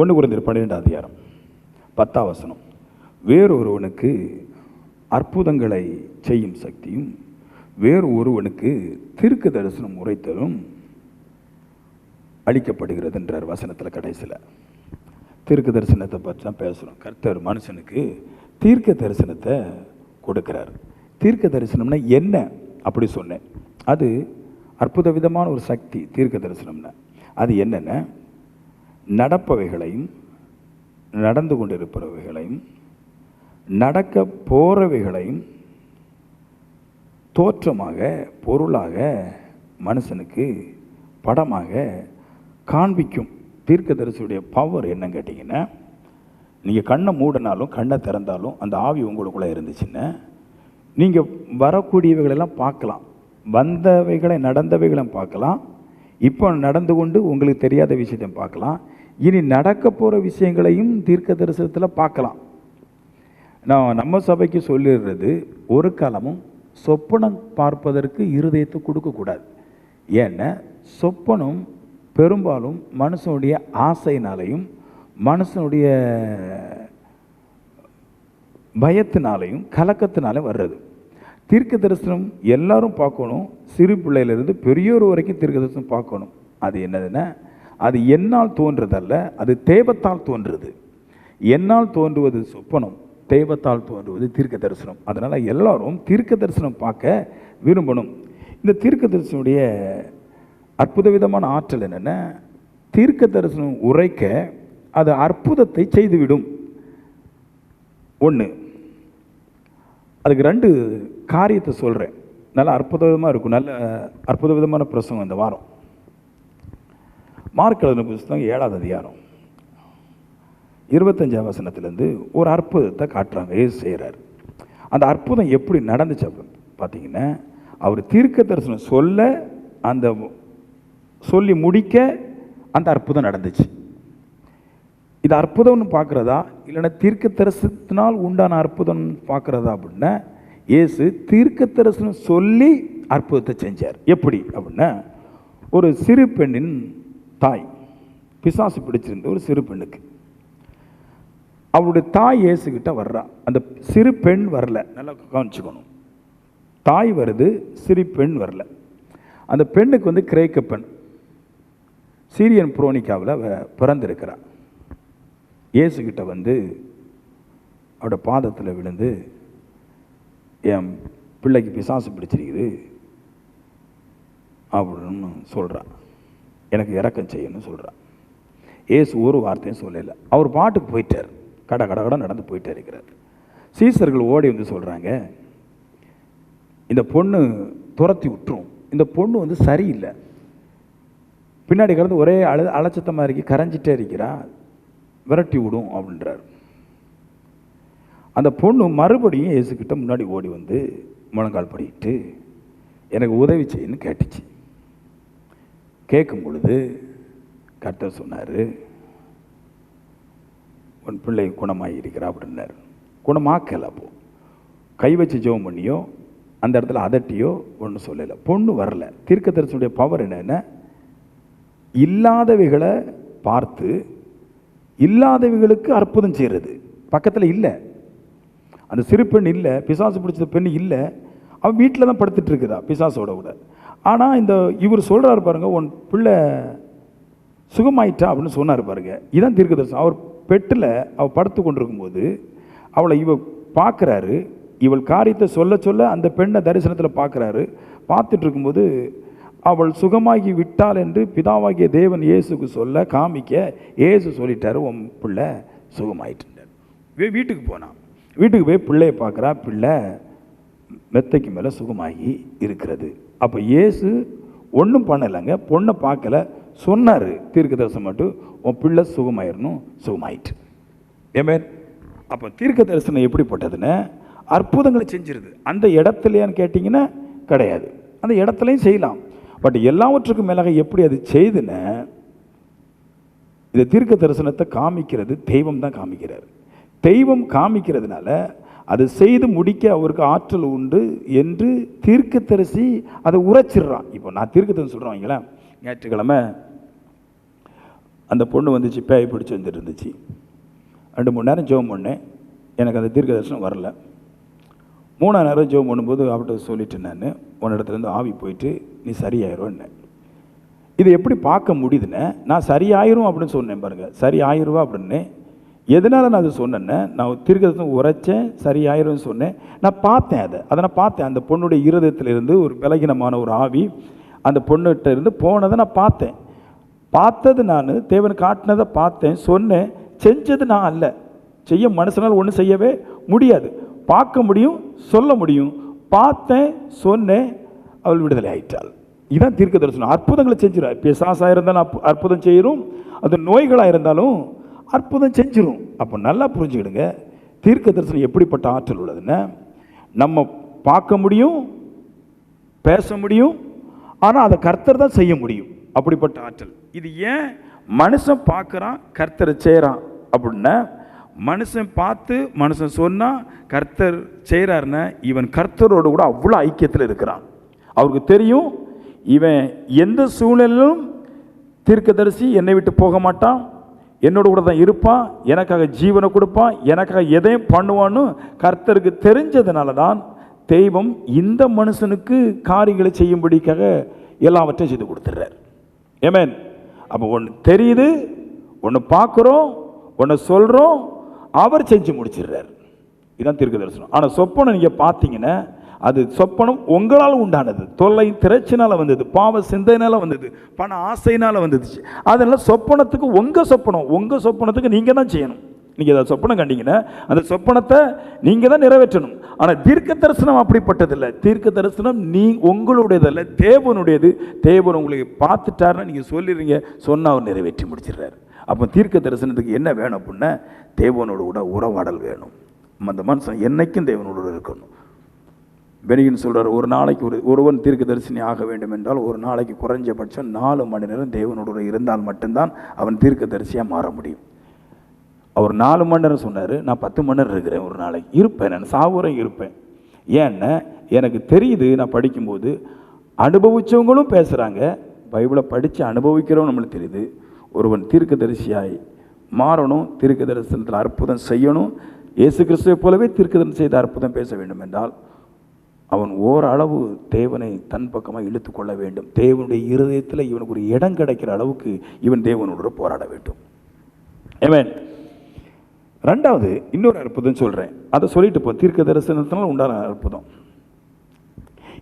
1 கொரிந்தியர் 12 அதிகாரம் 10ஆம் வசனம். வேறொருவனுக்கு அற்புதங்களை செய்யும் சக்தியும் வேறு ஒருவனுக்கு தீர்க்க தரிசனம் உரைத்தலும் அளிக்கப்படுகிறது என்றார் வசனத்தில். கடைசியில் தீர்க்க தரிசனத்தை பற்றி தான் பேசுகிறோம். கர்த்தர் மனுஷனுக்கு தீர்க்க தரிசனத்தை கொடுக்கிறார். தீர்க்க தரிசனம்னா என்ன அப்படி சொன்னேன். அது அற்புத விதமான ஒரு சக்தி. தீர்க்க தரிசனம்னா அது என்னென்ன, நடப்பவைகளையும் நடந்து கொண்டிருப்பவைகளையும் நடக்க போகிறவைகளையும் தோற்றமாக பொருளாக மனுஷனுக்கு படமாக காண்பிக்கும். தீர்க்க தரிசனுடைய பவர் என்னன்னு கேட்டிங்கன்னா, நீங்கள் கண்ணை மூடினாலும் கண்ணை திறந்தாலும் அந்த ஆவி உங்களுக்குள்ளே இருந்துச்சுன்னா நீங்கள் வரக்கூடியவைகளெல்லாம் பார்க்கலாம். வந்தவைகளை நடந்தவைகளை பார்க்கலாம். இப்போ நடந்து கொண்டு உங்களுக்கு தெரியாத விஷயத்தை பார்க்கலாம். இனி நடக்க போகிற விஷயங்களையும் தீர்க்க தரிசனத்தில் பார்க்கலாம். நான் நம்ம சபைக்கு சொல்லிடுறது, ஒரு காலமும் சொப்பனம் பார்ப்பதற்கு இருதயத்தை கொடுக்கக்கூடாது. ஏன்னா சொப்பனம் பெரும்பாலும் மனுஷனுடைய ஆசையினாலையும் மனுஷனுடைய பயத்தினாலையும் கலக்கத்தினாலையும் வர்றது. தீர்க்க தரிசனம் எல்லாரும் பார்க்கணும். சிறு பிள்ளையிலிருந்து பெரியோர் வரைக்கும் தீர்க்க தரிசனம் பார்க்கணும். அது என்னதுன்னா, அது என்னால் தோன்றதல்ல, அது தேவத்தால் தோன்றுறது. என்னால் தோன்றுவது சொப்பனம், தெய்வத்தால் தோன்றுவது தீர்க்க தரிசனம். அதனால் எல்லாரும் தீர்க்க தரிசனம் பார்க்க விரும்பணும். இந்த தீர்க்க தரிசனுடைய அற்புத விதமான ஆற்றல் என்னென்னா, தீர்க்க தரிசனம் உரைக்க அது அற்புதத்தை செய்துவிடும். 1, அதுக்கு 2 காரியத்தை சொல்கிறேன். நல்ல அற்புதமாக இருக்கும். நல்ல அற்புத விதமான பிரசங்கம் இந்த வாரம். மார்க் எழுதின புத்தகம் 7ஆம் அதிகாரம் 25ஆம் வசனத்திலேருந்து ஒரு அற்புதத்தை காட்டுறாங்க. ஏசு செய்கிறார். அந்த அற்புதம் எப்படி நடந்துச்சு அப்படின்னு பார்த்தீங்கன்னா, அவர் தீர்க்க தரிசனம் சொல்ல, அந்த சொல்லி முடிக்க அந்த அற்புதம் நடந்துச்சு. இது அற்புதம்னு பார்க்குறதா இல்லைன்னா தீர்க்க தரிசனத்தினால் உண்டான அற்புதம் பார்க்குறதா அப்படின்னா, இயேசு தீர்க்க தரிசனம் சொல்லி அற்புதத்தை செஞ்சார். எப்படி அப்படின்னா, ஒரு சிறு பெண்ணின் தாய், பிசாசு பிடிச்சிருந்த ஒரு சிறு பெண்ணுக்கு, அவருடைய தாய் இயேசுகிட்ட வர்றா. அந்த சிறு பெண் வரல. நல்லா கவனிச்சுக்கணும். தாய் வருது, சிறு பெண் வரல. அந்த பெண்ணுக்கு கிரேக்க பெண், சீரியன் புரோனிக்காவில் பிறந்திருக்கிறார். இயேசுகிட்ட அவரோட பாதத்தில் விழுந்து, என் பிள்ளைக்கு பிசாசு பிடிச்சிருக்குது அப்படின்னு சொல்கிறான். எனக்கு இரக்கம் செய்யணும்னு சொல்கிறான். இயேசு ஒரு வார்த்தையும் சொல்லலை. அவர் பாட்டுக்கு போயிட்டார். கட நடந்து போயிட்டே இருக்கிறார். சீசர்கள் ஓடி சொல்கிறாங்க, இந்த பொண்ணு துரத்தி விட்டுரும், இந்த பொண்ணு சரியில்லை, பின்னாடி கிடந்து ஒரே அலட்சத்தமாக இருக்கி கரைஞ்சிட்டே இருக்கிறா, விரட்டி விடும் அப்படின்றார். அந்த பொண்ணு மறுபடியும் இயேசுக்கிட்ட முன்னாடி ஓடி முழங்கால் படிக்கிட்டு எனக்கு உதவி செய்யணும்னு கேட்டுச்சு. கேட்கும் பொழுது கர்த்தர் சொன்னார், உன் பிள்ளை குணமாகி இருக்கிறா அப்படின்னார். குணமாக்கலை. அப்போ கை வச்சு ஜெபம் பண்ணியோ அந்த இடத்துல அதட்டியோ ஒன்றும் சொல்லலை. பொண்ணு வரல. தீர்க்க தரிசனுடைய பவர் என்னென்ன, இல்லாதவைகளை பார்த்து இல்லாதவைகளுக்கு அற்புதம் செய்கிறது. பக்கத்தில் இல்லை, அந்த சிறு பெண் இல்லை, பிசாசு பிடிச்ச பெண் இல்லை, அவன் வீட்டில் தான் படுத்துட்டு இருக்குதா பிசாசோட கூட. ஆனால் இவர் சொல்கிறாரு பாருங்க, உன் பிள்ளை சுகமாயிட்டா அப்படின்னு சொன்னார் பாருங்க. இதுதான் தீர்க்க தரிசனம். அவர் பெட்டில் அவள் படுத்து கொண்டிருக்கும்போது அவளை பார்க்குறாரு. இவள் காரியத்தை சொல்ல சொல்ல அந்த பெண்ணை தரிசனத்தில் பார்க்குறாரு. பார்த்துட்டு இருக்கும்போது அவள் சுகமாகி விட்டாள் என்று பிதாவாகிய தேவன் இயேசுக்கு சொல்ல காமிக்க இயேசு சொல்லிட்டாரு, உன் பிள்ளை சுகமாயிட்டார். வீட்டுக்கு போனான். வீட்டுக்கு போய் பிள்ளையை பார்க்குறா. பிள்ளை மெத்தைக்கு மேலே சுகமாகி இருக்கிறது. அப்போ இயேசு ஒன்றும் பண்ணலைங்க, பொண்ணை பார்க்கல, சொன்னார் தீர்க்க தரிசனம் மட்டும், உன் பிள்ளை சுகமாயிடணும், சுகமாயிட்டு. ஏமே அப்போ தீர்க்க தரிசனம் எப்படிப்பட்டதுன்னு அற்புதங்களை செஞ்சிருது. அந்த இடத்துலையான்னு கேட்டிங்கன்னா கிடையாது, அந்த இடத்துலையும் செய்யலாம். பட் எல்லாவற்றுக்கும் மேலாக எப்படி அது செய்துன்னு இந்த தீர்க்க தரிசனத்தை காமிக்கிறது தெய்வம் தான் காமிக்கிறார். தெய்வம் காமிக்கிறதுனால அது செய்து முடிக்க அவருக்கு ஆற்றல் உண்டு என்று தீர்க்க தரிசி அதை உரைச்சிடுறான். இப்போ நான் தீர்க்க தரிசி சொல்கிறேன் வைங்களேன், ஞாயிற்றுக்கிழமை அந்த பொண்ணு வந்துச்சு, பேய் பிடிச்சி வந்துட்டு இருந்துச்சு. 2-3 நேரம் ஜெபம் பண்ணேன், எனக்கு அந்த தீர்க்க தரிசனம் வரல. 3ஆம் நேரம் ஜெபம் பண்ணும்போது அவர்கிட்ட சொல்லிட்டு, நான் உன்னிடத்துலேருந்து ஆவி போயிட்டு நீ சரியாயிருவேன்னு. இது எப்படி பார்க்க முடியுதுன்னு, நான் சரியாயிரும் அப்படின்னு சொன்னேன் பாருங்கள், சரி ஆயிடுவா அப்படின்னு. எதனால் நான் அதை சொன்னேன்னு, நான் தீர்க்க தரிசனம் உரைச்சேன், சரியாயிரும்னு சொன்னேன். நான் பார்த்தேன், அதை நான் பார்த்தேன். அந்த பொண்ணுடைய இருதயத்திலிருந்து ஒரு பலகீனமான ஒரு ஆவி அந்த பொண்ணுகிட்ட இருந்து போனதை நான் பார்த்தேன். பார்த்தது நான், தேவன் காட்டினதை பார்த்தேன், சொன்னேன். செஞ்சது நான் அல்ல, செய்ய மனுஷனால் ஒன்றும் செய்யவே முடியாது. பார்க்க முடியும், சொல்ல முடியும். பார்த்தேன், சொன்னேன், அவள் விடுதலை ஆயிட்டாள். இதுதான் தீர்க்க தரிசனம். அற்புதங்களை செஞ்சிடும். பிசாசாக இருந்தாலும் அற்புதம் செய்கிறோம், அது நோய்களாக இருந்தாலும் அற்புதம் செஞ்சிடும். அப்போ நல்லா புரிஞ்சுக்கிடுங்க, தீர்க்க தரிசனம் எப்படிப்பட்ட ஆற்றல் உள்ளதுன்னு. நம்ம பார்க்க முடியும், பேச முடியும், ஆனால் அதை கர்த்தர் தான் செய்ய முடியும். அப்படிப்பட்ட ஆற்றல் இது. ஏன் மனுஷன் பார்க்குறான், கர்த்தர் செய்கிறான் அப்படின்னா, மனுஷன் பார்த்து மனுஷன் சொன்னால் கர்த்தர் செய்கிறாருன்னா, இவன் கர்த்தரோடு கூட அவ்வளோ ஐக்கியத்தில் இருக்கிறான். அவருக்கு தெரியும், இவன் எந்த சூழ்நிலையிலும் தீர்க்கதரிசி என்னை விட்டு போக மாட்டான், என்னோட கூட தான் இருப்பான், எனக்காக ஜீவனை கொடுப்பான், எனக்காக எதையும் பண்ணுவான்னு கர்த்தருக்கு தெரிஞ்சதுனால தான் தெய்வம் இந்த மனுஷனுக்கு காரியங்களை செய்யும்படிக்காக எல்லாவற்றையும் செய்து கொடுத்துட்றார். ஆமென். அப்போ ஒன்று தெரியுது, ஒன்று பார்க்குறோம், ஒன்று சொல்கிறோம், அவர் செஞ்சு முடிச்சிடுறார். இதுதான் தீர்க்க தரிசனம். ஆனால் சொப்பனம் நீங்கள் பார்த்தீங்கன்னா, அது சொப்பனம் உங்களால் உண்டானது, தொல்லை திரைச்சினால் வந்தது, பாவ சிந்தையினால் வந்தது, பண ஆசையினால் வந்துச்சு. அதெல்லாம் சொப்பனத்துக்கு உங்கள் சொப்பனத்துக்கு நீங்கள் தான் செய்யணும். நீங்கள் ஏதாவது சொப்பனம் கண்டிங்கன்னா அந்த சொப்பனத்தை நீங்கள் தான் நிறைவேற்றணும். ஆனால் தீர்க்க தரிசனம் அப்படிப்பட்டதில்லை. தீர்க்க தரிசனம் உங்களுடையதல்ல, தேவனுடையது. தேவன் உங்களுக்கு பார்த்துட்டாருன்னா நீங்கள் சொல்லிடுறீங்க, சொன்னால் அவர் நிறைவேற்றி முடிச்சிடுறாரு. அப்போ தீர்க்க தரிசனத்துக்கு என்ன வேணும் அப்படின்னா, தேவனோட கூட உறவாடல் வேணும். அந்த மனுஷன் என்னைக்கும் தேவனோடு இருக்கணும். பெனிகின் சொல்கிறார், ஒரு நாளைக்கு ஒருவன் தீர்க்க தரிசனி ஆக வேண்டும் என்றால் ஒரு நாளைக்கு குறைஞ்சபட்சம் 4 மணி நேரம் தேவனோடு இருந்தால் மட்டும்தான் அவன் தீர்க்க தரிசியாக மாற முடியும். அவர் 4 மணி நேரம் சொன்னார், நான் 10 மணி நேரம் இருக்கிறேன், ஒரு நாளைக்கு இருப்பேன், நான் சாவுறேன் இருப்பேன். ஏன்னா எனக்கு தெரியுது, நான் படிக்கும்போது அனுபவித்தவங்களும் பேசுகிறாங்க, பைபிளை படித்து அனுபவிக்கிறவங்க நம்மளுக்கு தெரியுது. ஒருவன் தீர்க்க தரிசியாய் மாறணும், தீர்க்க தரிசனத்தில் அற்புதம் செய்யணும், இயேசு கிறிஸ்துவை போலவே தீர்க்க தரிசனம் செய்த அற்புதம் பேச வேண்டும் என்றால் அவன் ஓரளவு தேவனை தன் பக்கமாக இழுத்து கொள்ள வேண்டும். தேவனுடைய இருதயத்தில் இவனுக்கு ஒரு இடம் கிடைக்கிற அளவுக்கு இவன் தேவனோடு போராட வேண்டும். ஆமென். 2வது இன்னொரு அற்புதம் சொல்கிறேன், அதை சொல்லிட்டு போ. தீர்க்க தரிசனத்தினால் உண்டான அற்புதம்.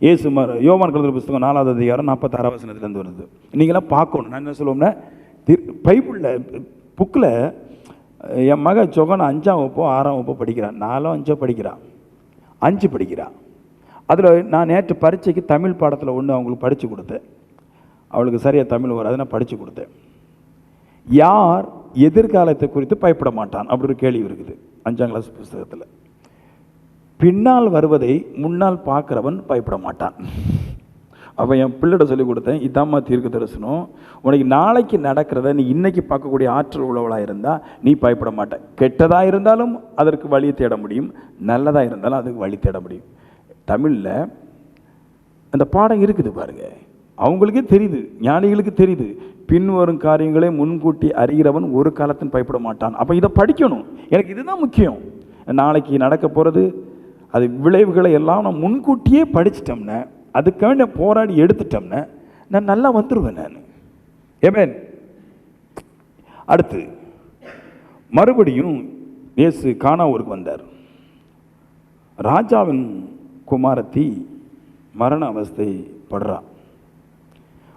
இயேசு யோவான் எழுதின புத்தகம் 4வது அதிகாரம் 46ஆம் வசனத்திலேருந்து வருது. நீங்களாம் பார்க்கணும். நான் என்ன சொல்லுவோம்னா, பைபிளில் புக்கில் என் மக ஜொகன் 5ஆம் வகுப்போ 6ஆம் வகுப்போ படிக்கிறான், 4ஓ 5ஓ படிக்கிறான், 5 படிக்கிறான். அதில் நான் நேற்று பரீட்சைக்கு தமிழ் பாடத்தில் ஒன்று அவங்களுக்கு படித்து கொடுத்தேன். அவளுக்கு சரியாக தமிழ் வராது, நான் படித்து கொடுத்தேன். யார் எதிர்காலத்தை குறித்து பயப்பட மாட்டான் அப்படி ஒரு கேள்வி இருக்குது 5ஆம் கிளாஸ் புத்தகத்தில். பின்னால் வருவதை முன்னால் பார்க்குறவன் பயப்பட மாட்டான். அப்போ என் பிள்ளைகிட்ட சொல்லி கொடுத்தேன், இதாம்மா தீர்க்க தரிசனம். உனக்கு நாளைக்கு நடக்கிறத நீ இன்னைக்கு பார்க்கக்கூடிய ஆற்றல் உள்ளவளாக இருந்தால் நீ பயப்பட மாட்ட. கெட்டதாக இருந்தாலும் அதற்கு வழியை தேட முடியும், நல்லதாக இருந்தாலும் அதுக்கு வழி தேட முடியும். தமிழில் அந்த பாடம் இருக்குது பாருங்க, அவங்களுக்கே தெரியுது, ஞானிகளுக்கு தெரியுது. பின்வரும் காரியங்களை முன்கூட்டி அறிகிறவன் ஒரு காலத்தின் பயப்பட மாட்டான். அப்போ இதை படிக்கணும். எனக்கு இதுதான் முக்கியம். நாளைக்கு நடக்க போகிறது அது விளைவுகளை எல்லாம் நான் முன்கூட்டியே படிச்சிட்டோம்னா, அதுக்காக போராடி எடுத்துட்டோம்னா நான் நல்லா வந்துடுவேன் நான். ஆமென். அடுத்து மறுபடியும் இயேசு கானா ஊருக்கு வந்தார். ராஜாவின் குமாரத்தி மரண அவஸ்தை படுறா.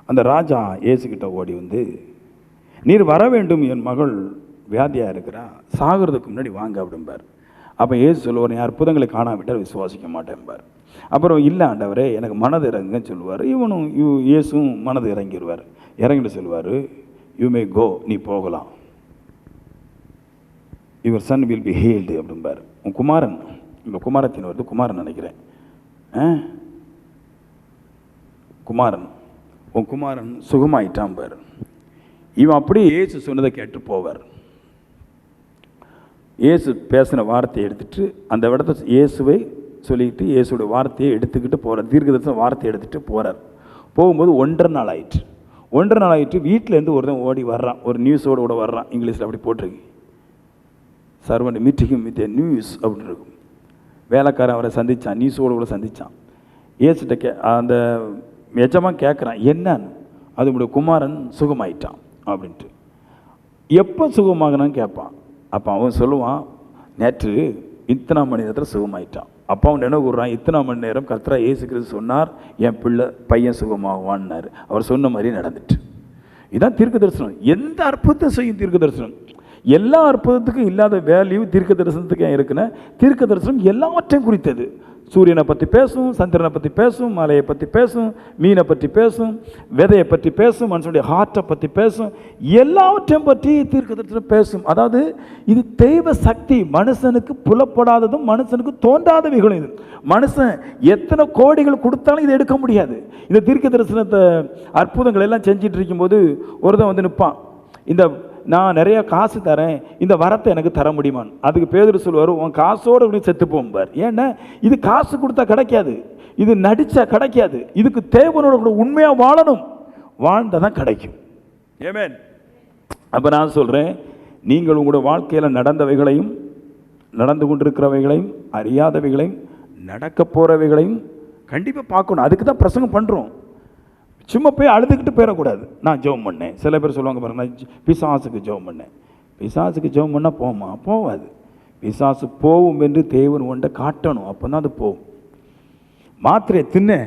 அந்த ராஜா இயேசுகிட்ட ஓடி வந்து, நீர் வர வேண்டும், என் மகள் வியாதியாக இருக்கிறா, சாகிறதுக்கு முன்னாடி வாங்க அப்படிம்பார். அப்போ இயேசு சொல்லுவார், என் அற்புதங்களை காணாவிட்டால் விசுவாசிக்க மாட்டேன்பார். அப்புறம் இல்லை ஆண்டவரே எனக்கு மனது இறங்குன்னு சொல்லுவார். இயேசுவும் மனது இறங்கிடுவார். இறங்கிட்டு சொல்லுவார், யூ மே கோ, நீ போகலாம், your son will be healed அப்படிம்பார். உன் குமாரன், இப்போ குமாரத்தின் வருது, குமாரன் நினைக்கிறேன், குமாரன், உன் குமாரன் சுகமாயிட்டான் பார். இவன் அப்படியே இயேசு சொன்னதை கேட்டு போவார். இயேசு பேசின வார்த்தையை எடுத்துகிட்டு அந்த இடத்த இயேசுவை சொல்லிக்கிட்டு இயேசுடைய வார்த்தையை எடுத்துக்கிட்டு போகிறார். தீர்க்க தரிசன வார்த்தையை எடுத்துகிட்டு போகிறார். போகும்போது 1.5 நாள் ஆயிடுச்சு. 1.5 நாள் ஆகிட்டு வீட்டிலேருந்து ஒருத்தன் ஓடி வர்றான், ஒரு நியூஸோடு கூட வர்றான். இங்கிலீஷில் அப்படி போட்டிருக்கு, servant meeting with A news அப்படின்னு இருக்கும். வேலைக்காரன் அவரை சந்தித்தான், நியூஸோடு கூட சந்தித்தான். ஏசுட்ட அந்த எஜமான் கேட்குறான், என்னன்னு? அது உடைய குமாரன் சுகமாயிட்டான் அப்படின்ட்டு. எப்போ சுகமாகனான்னு கேட்பான். அப்போ அவன் சொல்லுவான், நேற்று இத்தனை மணி நேரத்தில் சுகமாயிட்டான். அப்போ அவன் என்ன கூறுறான், இத்தனை மணி நேரம் கர்த்தரா இயேசு கிறிஸ்து சொன்னார் என் பையன் சுகமாகுவான்னாரு. அவர் சொன்ன மாதிரி நடந்துட்டு. இதுதான் தீர்க்க தரிசனம். எந்த அற்புதத்தை செய்யும் தீர்க்க தரிசனம். எல்லா அற்புதத்துக்கும் இல்லாத வேல்யூ தீர்க்க தரிசனத்துக்கு இருக்குன்னா, தீர்க்க தரிசனம் எல்லாவற்றையும் குறித்தது. சூரியனை பற்றி பேசும், சந்திரனை பற்றி பேசும், மலையை பற்றி பேசும், மீனை பற்றி பேசும், விதையை பற்றி பேசும், மனுஷனுடைய ஹார்ட்டை பற்றி பேசும், எல்லாவற்றையும் பற்றி தீர்க்க தரிசனம் பேசும். அதாவது இது தெய்வ சக்தி, மனுஷனுக்கு புலப்படாததும் மனுஷனுக்கு தோன்றாதவைகளும். இது மனுஷன் எத்தனை கோடிகள் கொடுத்தாலும் இதை எடுக்க முடியாது. இந்த தீர்க்க தரிசனத்தை அற்புதங்கள் எல்லாம் செஞ்சிட்டு இருக்கும்போது ஒருத்தன் வந்து நிற்பான், இந்த நான் நிறைய காசு தரேன், இந்த வரத்தை எனக்கு தர முடியுமான்னு. அதுக்கு பேதுரு சொல்லுவார், உன் காசோடு அப்படி செத்து போம்பார். ஏன்னா இது காசு கொடுத்தா கிடைக்காது, இது நடிச்சா கிடைக்காது. இதுக்கு தேவனோட கூட உண்மையாக வாழணும், வாழ்ந்தாதான் கிடைக்கும். ஆமென். அப்போ நான் சொல்கிறேன், நீங்கள் உங்களோட வாழ்க்கையில் நடந்தவைகளையும் நடந்து கொண்டிருக்கிறவைகளையும் அறியாதவைகளையும் நடக்க போகிறவைகளையும் கண்டிப்பாக பார்க்கணும். அதுக்கு தான் பிரசங்கம் பண்ணுறோம். சும்மா போய் அழுதுகிட்டு போயிடக்கூடாது. நான் ஜெபம் பண்ணேன். சில பேர் சொல்லுவாங்க பாருங்க, நான் பிசாசுக்கு ஜெபம் பண்ணேன். பிசாசுக்கு ஜெபம் பண்ணால் போமா? போவாது. பிசாசு போவும் என்று தேவன் ஒன்றை காட்டணும், அப்போ தான் அது போகும். மாத்திரையை தின்ன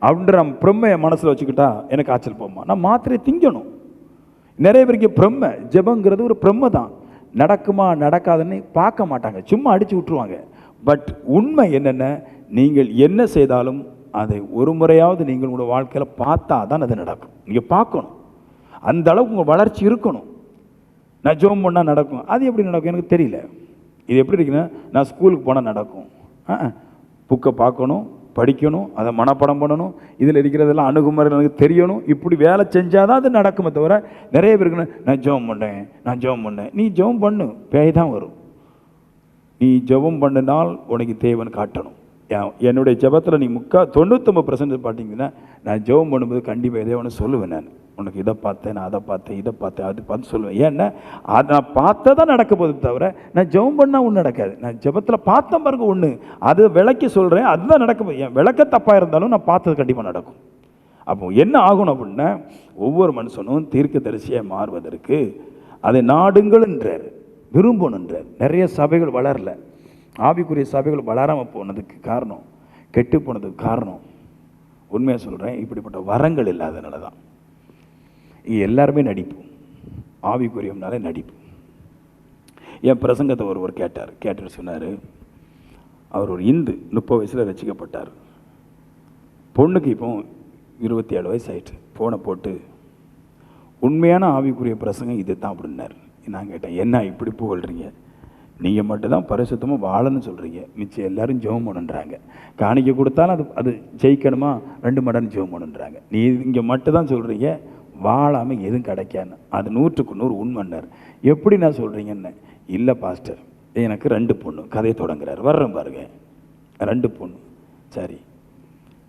அப்படின்ற பிரம்மையை மனசில் வச்சுக்கிட்டா எனக்கு காய்ச்சல் போமா? நான் மாத்திரையை திங்கணும். நிறைய பேருக்கு பிரம்மை, ஜெபங்கிறது ஒரு பிரம்மை தான். நடக்குமா நடக்காதுன்னு பார்க்க மாட்டாங்க, சும்மா அடித்து விட்டுருவாங்க. பட் உண்மை என்னென்ன, நீங்கள் என்ன செய்தாலும் அதை ஒரு முறையாவது நீங்கள் உங்களோட வாழ்க்கையில் பார்த்தா தான் அது நடக்கும். நீங்கள் பார்க்கணும், அந்த அளவுக்கு உங்கள் வளர்ச்சி இருக்கணும். நான் ஜோம் பண்ணால் நடக்கும், அது எப்படி நடக்கும் எனக்கு தெரியல. இது எப்படி இருக்குன்னா, நான் ஸ்கூலுக்கு போனால் நடக்கும். புக்கை பார்க்கணும், படிக்கணும், அதை மனப்பாடம் பண்ணணும், இதில் இருக்கிறதெல்லாம் அணுகுமுறை எனக்கு தெரியணும். இப்படி வேலை செஞ்சால் தான் அது நடக்குமே தவிர, நிறைய பேருக்கு நான் ஜெபம் பண்ணேன், நான் ஜெபம் பண்ணேன். நீ ஜெபம் பண்ணு, பேய் தான் வரும். நீ ஜெபம் பண்ணினால் உனக்கு தேவன் காட்டணும். என்னுடைய ஜெபத்தில் நீ 99% பார்த்தீங்கன்னா, நான் ஜெபம் பண்ணும்போது கண்டிப்பாக எதோ ஒன்று சொல்லுவேன். நான் உனக்கு இதை பார்த்தேன், நான் அதை பார்த்தேன், இதை பார்த்தேன், அது பார்த்து சொல்லுவேன். ஏன்னா அது நான் பார்த்ததான் நடக்க போகுது தவிர, நான் ஜெபம் பண்ணால் ஒன்றும் நடக்காது. நான் ஜெபத்தில் பார்த்தேன் பாருங்க ஒன்று, அது விளக்கி சொல்கிறேன், அதுதான் நடக்க போகுது. என் விளக்க தப்பாக இருந்தாலும் நான் பார்த்தது கண்டிப்பாக நடக்கும். அப்போ என்ன ஆகணும் அப்படின்னா, ஒவ்வொரு மனுஷனும் தீர்க்கதரிசியாக மாறுவதற்கு அதை நாடுங்கள்ன்றார், விரும்பணுன்றார். நிறைய சபைகள் வளரல, ஆவிக்குரிய சபைகள் வளராமல் போனதுக்கு காரணம், கெட்டு போனதுக்கு காரணம், உண்மையாக சொல்கிறேன், இப்படிப்பட்ட வரங்கள் இல்லாதனால தான். எல்லாருமே நடிப்பு, ஆவிக்குரியம்னாலே நடிப்பு. என் பிரசங்கத்தை ஒருவர் கேட்டார் சொன்னார், அவர் ஒரு இந்து, 30 வயசில் ரசிக்கப்பட்டார். பொண்ணுக்கு இப்போ 27 வயசு ஆயிட்டு. ஃபோனை போட்டு உண்மையான ஆவிக்குரிய பிரசங்கம் இது தான் அப்படின்னார். நான் கேட்டேன், என்ன இப்படி புகழ்றீங்க? நீங்கள் மட்டும்தான் பரிசுத்தமாக வாழன்னு சொல்கிறீங்க, மிச்சம் எல்லோரும் ஜெபம் பண்ணுன்றாங்க. காணிக்க கொடுத்தாலும் அது ஜெயிக்கணுமா, 2 மடங்கு ஜெபம் பண்ணுன்றாங்க. நீ இங்கே மட்டும்தான் சொல்கிறீங்க வாழாமல் எதுவும் கிடைக்கான்னு. அது 100க்கு 100 உண்மைன்னார். எப்படி நான் சொல்கிறீங்கன்னு? இல்லை பாஸ்டர், எனக்கு 2 பொண்ணு. கதையை தொடங்குறார், வர்றேன் பாருங்க. 2 பொண்ணு. சரி,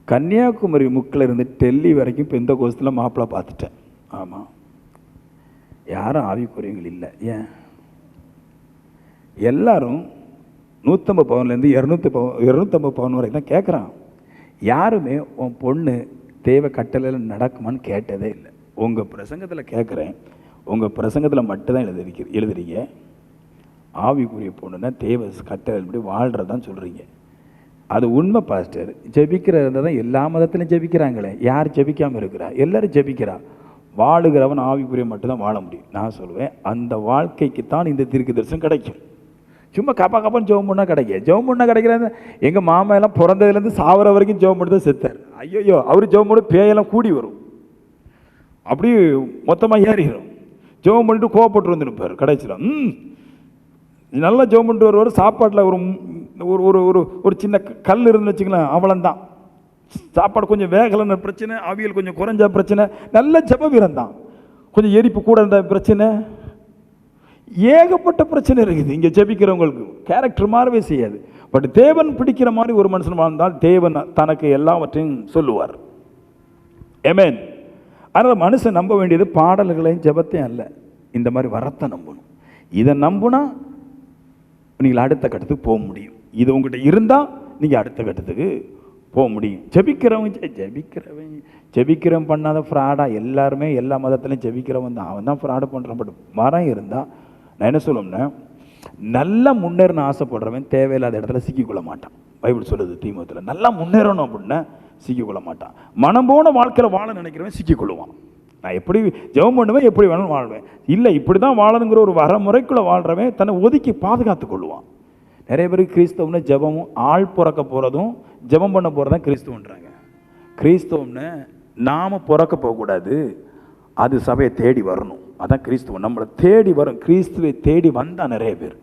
கன்னியாகுமரி முக்கில் இருந்து டெல்லி வரைக்கும் இப்போ இந்த கோஷத்தில் மாப்பிள்ளை பார்த்துட்டேன். ஆமாம், யாரும் ஆவிக்குரியவங்கள் இல்லை. ஏன்? எல்லாரும் 150 பவுன்லேருந்து 250 பவுன் வரைக்கும் தான் கேட்குறான். யாருமே உன் பொண்ணு தேவை கட்டளையில் நடக்குமான்னு கேட்டதே இல்லை. உங்கள் பிரசங்கத்தில் கேட்குறேன், உங்கள் பிரசங்கத்தில் மட்டும்தான் எழுதுறீங்க ஆவிக்குரிய பொண்ணுன்னா தேவை கட்டளை வாழ்கிறதான் சொல்கிறீங்க. அது உண்மை பாஸ்டர். ஜெபிக்கிறது தான் எல்லா மதத்திலும் ஜெபிக்கிறாங்களே, யார் ஜெபிக்காமல் இருக்கிறா? எல்லோரும் ஜெபிக்கிறா. வாழுகிறவன் ஆவிக்குரிய மட்டும்தான் வாழ முடியும். நான் சொல்லுவேன், அந்த வாழ்க்கைக்கு தான் இந்த தீர்க்க தரிசனம் கிடைக்கும். சும்மா கப்பான்னு ஜெபம் பண்ணால் கிடைக்கும். ஜெபம் பண்ணால் கிடைக்கிறாங்க. எங்கள் மாமா எல்லாம் பிறந்ததுலேருந்து சாவர வரைக்கும் ஜெபம் பண்ணி தான் செத்தார். ஐயோ, அவர் ஜெபம் பண்ணி பேயெல்லாம் கூடி வரும், அப்படி மொத்தமாக ஏறிடும். ஜெபம் பண்ணிட்டு கோவப்பட்டு வந்துருப்பார். கடைசியில் நல்லா ஜெபம் பண்ணிட்டு வருவார். சாப்பாட்டில் ஒரு ஒரு ஒரு சின்ன கல் இருந்து வச்சுக்கலாம், அவ்வளோந்தான். சாப்பாடு கொஞ்சம் வேகலைன்னு பிரச்சனை, அவியல் கொஞ்சம் குறைஞ்ச பிரச்சனை, நல்ல ஜெப வீரன் தான். கொஞ்சம் எரிப்பு கூட இருந்த பிரச்சனை, ஏகப்பட்ட பிரச்சனை இருக்குது. இங்கே ஜெபிக்கிறவங்களுக்கு கேரக்டர் மாறவே செய்யாது. பட் தேவன் பிடிக்கிற மாதிரி ஒரு மனுஷன் வாழ்ந்தால் தேவன் தனக்கு எல்லாவற்றையும் சொல்லுவார். ஆமென். அதனால் மனுஷன் நம்ப வேண்டியது பாடல்களையும் ஜெபத்தையும் அல்ல, இந்த மாதிரி வரத்தை நம்பணும். இதை நம்புனா நீங்கள் அடுத்த கட்டத்துக்கு போக முடியும். இது உங்கள்கிட்ட இருந்தால் நீங்கள் அடுத்த கட்டத்துக்கு போக முடியும். ஜெபிக்கிறவன் பண்ணாத ஃப்ராடாக எல்லாருமே எல்லா மதத்துலையும் ஜெபிக்கிறவன் தான், அவன் தான் ஃப்ராடு பண்ணுறான். பட் மரம் இருந்தால் நான் என்ன சொல்லணும்னா, நல்லா முன்னேறணும் ஆசைப்படுறவன் தேவையில்லாத இடத்துல சிக்கிக்கொள்ள மாட்டான். பைபிள் சொல்லுது தீமோத்தேயுல, நல்லா முன்னேறணும் அப்படின்னா சிக்கிக்கொள்ள மாட்டான். மனம் போன வாழ்க்கையில் வாழ நினைக்கிறவன் சிக்கிக்கொள்ளுவான். நான் எப்படி ஜெபம் பண்ணுவேன், எப்படி வேணாலும் வாழ்வேன், இல்லை இப்படி தான் வாழணுங்கிற ஒரு வரமுறைக்குள்ளே வாழ்கிறவன் தன்னை ஒதுக்கி பாதுகாத்து கொள்ளுவான். நிறைய பேருக்கு கிறிஸ்தவம்னு ஜெபமும் ஆள் பிறக்க போகிறதும் ஜெபம் பண்ண போகிறதான் கிறிஸ்துவன்றாங்க. கிறிஸ்தவம்னு நாம் பிறக்க போகக்கூடாது, அது சபையை தேடி வரணும். அதான் கிறிஸ்துவம். நம்மளை தேடி வரும். கிறிஸ்துவை தேடி வந்தால் நிறைய பேர்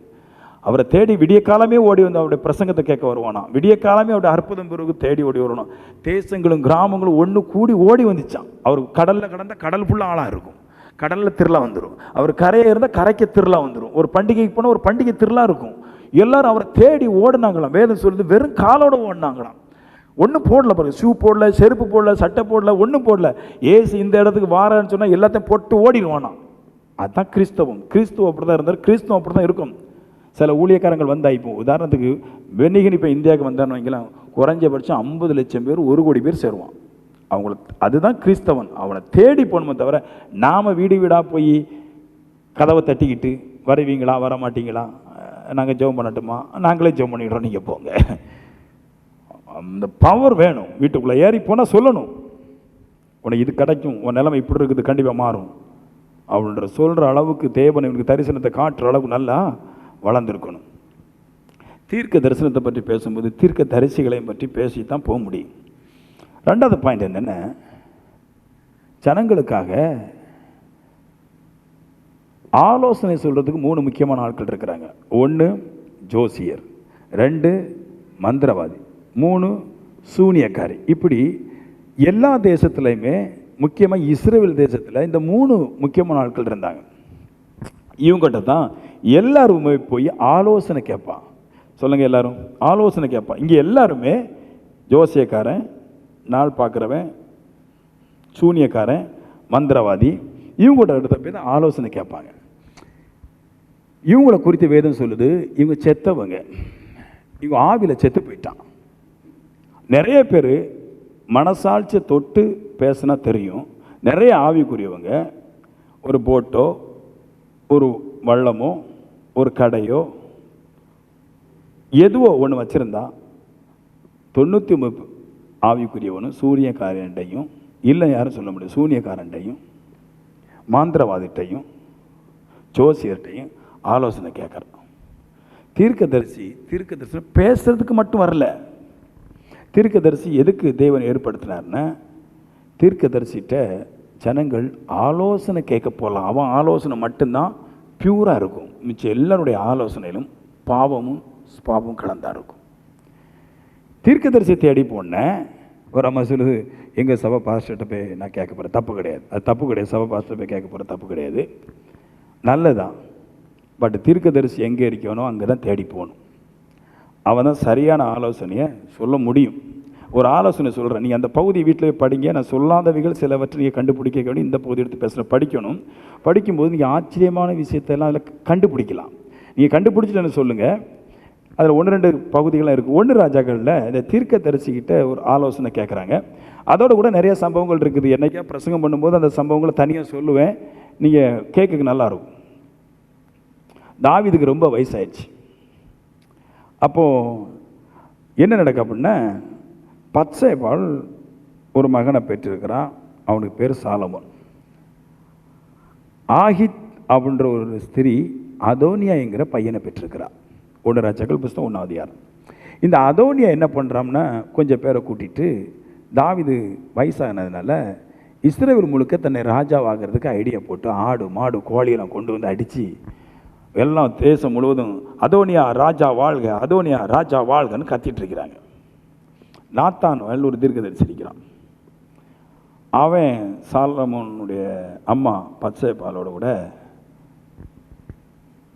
அவரை தேடி விடிய காலமே ஓடி வந்து அவருடைய பிரசங்கத்தை கேட்க வருவானா, விடிய காலமே அவருடைய அற்புதம் பிறகு தேடி ஓடி வரணும். தேசங்களும் கிராமங்களும் ஒன்று கூடி ஓடி வந்துச்சான். அவர் கடலில் கடந்தால் கடல் ஃபுல்லாக ஆளாக இருக்கும், கடலில் திருளா வந்துடும். அவர் கரையை இருந்தால் கரைக்கு திருளா வந்துடும். ஒரு பண்டிகைக்கு போனால் ஒரு பண்டிகை திருளா இருக்கும். எல்லாரும் அவரை தேடி ஓடினாங்களாம். வேதம் சொல்லுது வெறும் காலோடு ஓடினாங்களாம். ஒன்றும் போடல பாருங்க, ஷூ போடல, செருப்பு போடல, சட்டை போடல, ஒன்றும் போடல. ஏசு இந்த இடத்துக்கு வாரன்னு சொன்னால் எல்லாத்தையும் போட்டு ஓடிடுவானா. அதுதான் கிறிஸ்தவம். கிறிஸ்துவம் அப்படி தான் இருந்தார், கிறிஸ்துவம் அப்படி தான் இருக்கும். சில ஊழியக்காரங்கள் வந்தால் இப்போ உதாரணத்துக்கு வெண்ணிகன் இப்போ இந்தியாவுக்கு வந்தான்னு வைக்கலாம், குறைஞ்சபட்சம் 50 லட்சம் பேர் 1 கோடி பேர் சேருவான். அவங்களுக்கு அதுதான் கிறிஸ்தவன். அவனை தேடி போகணுமே தவிர நாம் வீடு வீடாக போய் கதவை தட்டிக்கிட்டு வருவீங்களா வர மாட்டீங்களா, நாங்கள் ஜெபம் பண்ணட்டுமா, நாங்களே ஜெபம் பண்ணிடுறோம், நீங்கள் போங்க. அந்த பவர் வேணும். வீட்டுக்குள்ளே ஏறி போனால் சொல்லணும், உனக்கு இது கிடைக்கும், உன் நிலைமை இப்படி இருக்குது, கண்டிப்பாக மாறும் அப்படின்ற சொல்கிற அளவுக்கு தேவன் இவனுக்கு தரிசனத்தை காட்டுற அளவுக்கு நல்லா வளர்ந்துருக்கணும். தீர்க்க தரிசனத்தை பற்றி பேசும்போது தீர்க்க தரிசிகளையும் பற்றி பேசி தான் போக முடியும். ரெண்டாவது பாயிண்ட் என்னென்ன, ஜனங்களுக்காக ஆலோசனை சொல்கிறதுக்கு 3 முக்கியமான ஆட்கள் இருக்கிறாங்க. 1 ஜோசியர், 2 மந்திரவாதி, 3 சூனியக்காரி. இப்படி எல்லா தேசத்துலையுமே முக்கியமாக இஸ்ரேல் தேசத்தில் இந்த 3 முக்கியமான ஆட்கள் இருந்தாங்க. இவங்ககிட்ட தான் எல்லாருமே போய் ஆலோசனை கேட்பான். சொல்லுங்கள், எல்லாரும் ஆலோசனை கேட்பான். இங்கே எல்லாருமே ஜோசியக்காரன், நாள் பார்க்குறவன், சூனியக்காரன், மந்திரவாதி, இவங்கள்ட்ட எடுத்த போய் தான் ஆலோசனை கேட்பாங்க. இவங்களை குறித்து வேதம் சொல்லுது, இவங்க செத்தவங்க, இவங்க ஆவியில் செத்து போயிட்டான். நிறைய பேர் மனசாட்சியை தொட்டு பேசினா தெரியும். நிறைய ஆவிக்குரியவங்க ஒரு போட்டோ, ஒரு வள்ளமோ, ஒரு கடையோ, எதுவோ ஒன்று வச்சுருந்தா 99 ஆவிக்குரியவனும் சூரியக்காரன்டையும், இல்லை யாரும் சொல்ல முடியும், சூனியக்காரன்டையும், மாந்திரவாதிட்டையும், ஜோசியர்கிட்டையும் ஆலோசனை கேட்குறான். தீர்க்கதரிசனம் பேசுறதுக்கு மட்டும் வரல. தீர்க்கதரிசி எதுக்கு தேவன் ஏற்படுத்தினார்னா, தீர்க்கதரிசிட்ட ஜனங்கள் ஆலோசனை கேட்க போகலாம். அவன் ஆலோசனை மட்டும்தான் பியூராக இருக்கும். மிச்சம் எல்லாருடைய ஆலோசனையிலும் பாவமும் பாவமும் கலந்தா இருக்கும். தீர்க்கதரிசி தேடி போனேன். ஒரு அம்மா சொல்லுது, எங்கள் சபை பாஸ்டர்கிட்ட போய் நான் கேட்க போகிறேன், தப்பு கிடையாது, அது தப்பு கிடையாது. சபை பாஸ்டர் போய் கேட்க போகிற தப்பு கிடையாது, நல்லதான். பட் தீர்க்கதரிசி எங்கே இருக்கணும் அங்கே தான் தேடி போகணும். அவன் தான் சரியான ஆலோசனையை சொல்ல முடியும். ஒரு ஆலோசனை சொல்கிறேன், நீங்கள் அந்த பகுதி வீட்டில் படிங்க. நான் சொல்லாதவைகள் சிலவற்றை நீங்கள் கண்டுபிடிக்க வேண்டிய இந்த பகுதி எடுத்து பேசுகிற படிக்கணும். படிக்கும்போது நீங்கள் ஆச்சரியமான விஷயத்தெல்லாம் அதில் கண்டுபிடிக்கலாம். நீங்கள் கண்டுபிடிச்சிட்டு சொல்லுங்கள். அதில் 1-2 பகுதிகளாக இருக்குது. 1 ராஜாக்களில் இந்த தீர்க்கதரிசிக்கிட்ட ஒரு ஆலோசனை கேட்குறாங்க. அதோட கூட நிறைய சம்பவங்கள் இருக்குது. என்னைக்கா பிரசங்கம் பண்ணும்போது அந்த சம்பவங்களை தனியாக சொல்லுவேன், நீங்கள் கேட்குக்கு நல்லாயிருக்கும். தாவீதுக்கு ரொம்ப வயசாயிடுச்சு. அப்போது என்ன நடக்க அப்படின்னா, பத்சேபாள் ஒரு மகனை பெற்றிருக்கிறான். அவனுக்கு பேர் சாலமோன். ஆகித் அப்படின்ற ஒரு ஸ்திரீ அதோனியா என்கிற பையனை பெற்றிருக்கிறான். 1 ராஜாக்கள் புஸ்தகம் 1ஆம் அதிகாரம். இந்த அதோனியா என்ன பண்ணுறான்னா, கொஞ்சம் பேரை கூட்டிகிட்டு தாவீது வயசானதுனால இஸ்ரவேல் முழுக்க தன்னை ராஜாவாகிறதுக்கு ஐடியா போட்டு ஆடு மாடு கோழியெல்லாம் கொண்டு வந்து அடித்து எல்லாம் தேசம் முழுவதும் அதோனியா ராஜா வாழ்க, அதோனியா ராஜா வாழ்கன்னு கத்திட்டு இருக்கிறாங்க. நாத்தான் ஒரு தீர்க்கதரிசி இருக்கிறான். அவன் சாலமோனுடைய அம்மா பத்சேபாளோட கூட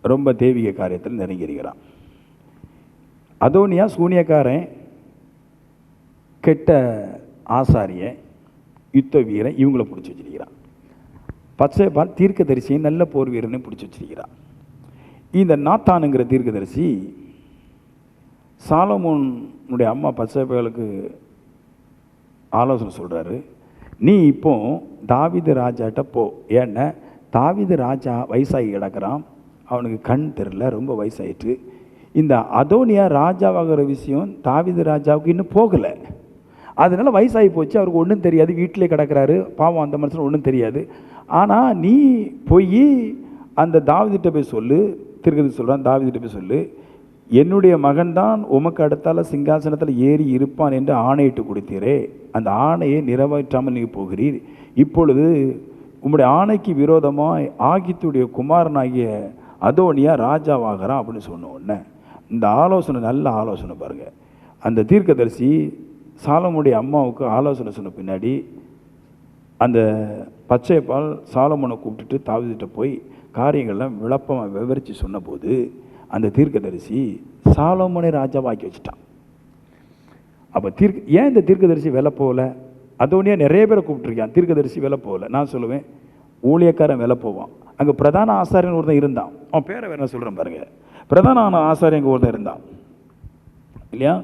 ரொம்ப தெய்வீக காரியத்தில் நெருங்கி இருக்கிறான். அதோனியா சூனியக்காரன், கெட்ட ஆசாரியன், யுத்த வீரன் இவங்கள பிடிச்சி வச்சிருக்கிறான். பச்சைபால் தீர்க்கதரிசியை நல்ல போர் வீரனை பிடிச்சி வச்சிருக்கிறான். இந்த நாத்தானுங்கிற தீர்க்கதரிசி சாலமோனுடைய அம்மா பச்சைபாலுக்கு ஆலோசனை சொல்கிறாரு, நீ இப்போ தாவீது ராஜாட்ட போ. ஏன்னா தாவீது ராஜா வயசாகி கிடக்கிறான், அவனுக்கு கண் தெரில, ரொம்ப வயசாயிட்டு. இந்த அதோனியா ராஜாவாகிற விஷயம் தாவீது ராஜாவுக்கு இன்னும் போகலை. அதனால் வயசாகி போச்சு, அவருக்கு ஒன்றும் தெரியாது, வீட்டிலே கிடக்கிறாரு பாவம், அந்த மனுஷன் ஒன்றும் தெரியாது. ஆனால் நீ போய் அந்த தாவீதுகிட்ட போய் சொல்லு, திருக்கதி சொல்கிறான், தாவீதுகிட்ட போய் சொல்லு, என்னுடைய மகன்தான் உமக்கு அடுத்தால சிங்காசனத்தில் ஏறி இருப்பான் என்று ஆணையிட்டு கொடுத்தீரே, அந்த ஆணையை நிறைவேற்றாமல் நீங்கள் போகிறீர். இப்பொழுது உம்முடைய ஆணைக்கு விரோதமாக ஆகித்துடைய குமாரனாகிய அதோனியா ராஜாவாகிறான் அப்படின்னு சொன்ன உடனே இந்த ஆலோசனை நல்ல ஆலோசனை பாருங்கள். அந்த தீர்க்கதரிசி சாலமோனுடைய அம்மாவுக்கு ஆலோசனை சொன்ன பின்னாடி அந்த பச்சைபால் சாலமோனை கூப்பிட்டுட்டு தாவீதுகிட்ட போய் காரியங்கள்லாம் விளப்பமாக விவரித்து சொன்னபோது அந்த தீர்க்கதரிசி சாலமோனை ராஜாவாக்கி வச்சுட்டான். அப்போ ஏன் இந்த தீர்க்கதரிசி வேலை போகல? அதோனியா நிறைய பேரை கூப்பிட்டுருக்கான், தீர்க்கதரிசி வேலை போகல. நான் சொல்லுவேன் ஊழியக்காரன் வேலை போவான். அங்கே பிரதான ஆசாரியன் ஒருத்தன் இருந்தான், அவன் பேரை வேற சொல்கிறேன் பாருங்க. பிரதான ஆசாரியன் ஒருத்தன் இருந்தான் இல்லையா?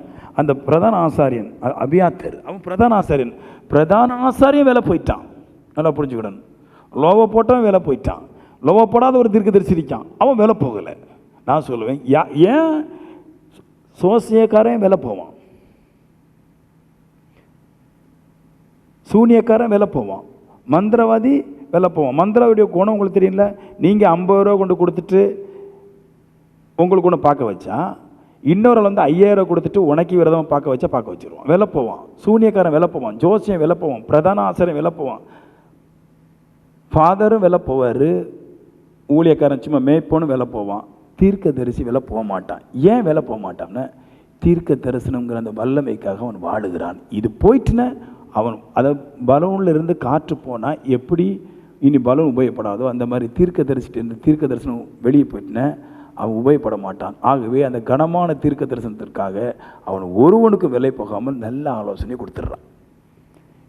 அந்த பிரதான ஆசாரியன் அபியாத்தர், அவன் பிரதான ஆசாரியன். பிரதான ஆசாரியன் வேலை போயிட்டான், நல்லா புரிஞ்சுக்கிடணும். லோவ போட்டவன் வேலை போயிட்டான், லோவ போடாத ஒரு தீர்க்கதரிசி இருக்கான், அவன் வேலை போகலை. நான் சொல்லுவேன் ஏன் சோசியக்காரன் வேலை போவான், சூனியக்காரன் வேலை போவான், மந்திரவாதி வேலை போவான். மந்திரவாதியுடைய குணம் உங்களுக்கு தெரியல. நீங்கள் 50 ரூபா கொண்டு கொடுத்துட்டு உங்களுக்கு ஒன்று பார்க்க வச்சா, இன்னொரு வந்து 5000 ரூபா கொடுத்துட்டு உனக்கு விரதமாக பார்க்க வச்சா பார்க்க வச்சுருவான், வேலை போவான். சூனியக்காரன் வேலை போவான், ஜோசியம் வேலை போவான், பிரதான ஆசிரியர் வேலை போவான், ஃபாதரும் வேலை போவார், ஊழியக்காரன் சும்மா மேய்ப்போன்னு வேலை போவான். தீர்க்கதரிசி வேலை போக மாட்டான். ஏன் வேலை போக மாட்டான்னு, தீர்க்க தரிசனங்கிற அந்த வல்லமைக்காக அவன் வாழுகிறான். இது போயிட்டுன்னா அவன் அதை பலூனில் இருந்து காற்று போனால் எப்படி இனி பலூன் உபயோகப்படாதோ அந்த மாதிரி தீர்க்க தரிசனம் வெளியே போயிட்டுனா அவன் உபயோகப்பட மாட்டான். ஆகவே அந்த கனமான தீர்க்க தரிசனத்திற்காக அவன் ஒருவனுக்கு விலை போகாமல் நல்ல ஆலோசனை கொடுத்துட்றான்.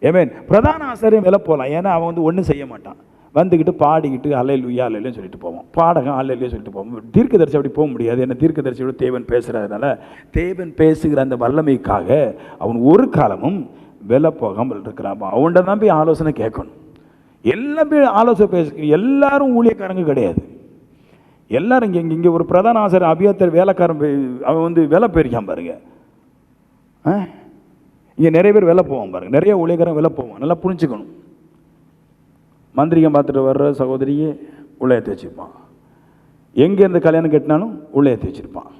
ஏமேன். பிரதான ஆசாரியம் விலை போகலாம், ஏன்னா அவன் வந்து ஒன்றும் செய்ய மாட்டான், வந்துக்கிட்டு பாடிக்கிட்டு அல்லேலூயா அல்லேலூயா சொல்லிட்டு போவான், பாடகம் அல்லேலூயா சொல்லிட்டு போவான். தீர்க்கதரிசி அப்படி போக முடியாது, ஏன்னா தீர்க்கதரிசியோட தேவன் பேசுகிறதுனால தேவன் பேசுகிற அந்த வல்லமைக்காக அவன் ஒரு காலமும் விலை போகாமல் இருக்கிறான். அவன்கிட்ட தான் போய் ஆலோசனை கேட்கணும். எல்லாம் போய் ஆலோசனை பேச எல்லாரும் ஊழியக்காரங்க கிடையாது. எல்லாரும் இங்கே ஒரு பிரதான ஆசிரியர் அபியாத்தர் வேலைக்காரன் அவன் வந்து வேலை போயிருக்கான் பாருங்க. இங்கே நிறைய பேர் வேலை போவான் பாருங்க, நிறைய ஊழியக்காரன் வேலை போவான். நல்லா புரிஞ்சுக்கணும். மந்திரிகம் பார்த்துட்டு வர்ற சகோதரியே உள்ளே ஏற்றி வச்சுருப்பான், எங்கேருந்து கல்யாணம் கட்டினாலும் உள்ளே ஏற்றி வச்சுருப்பான்.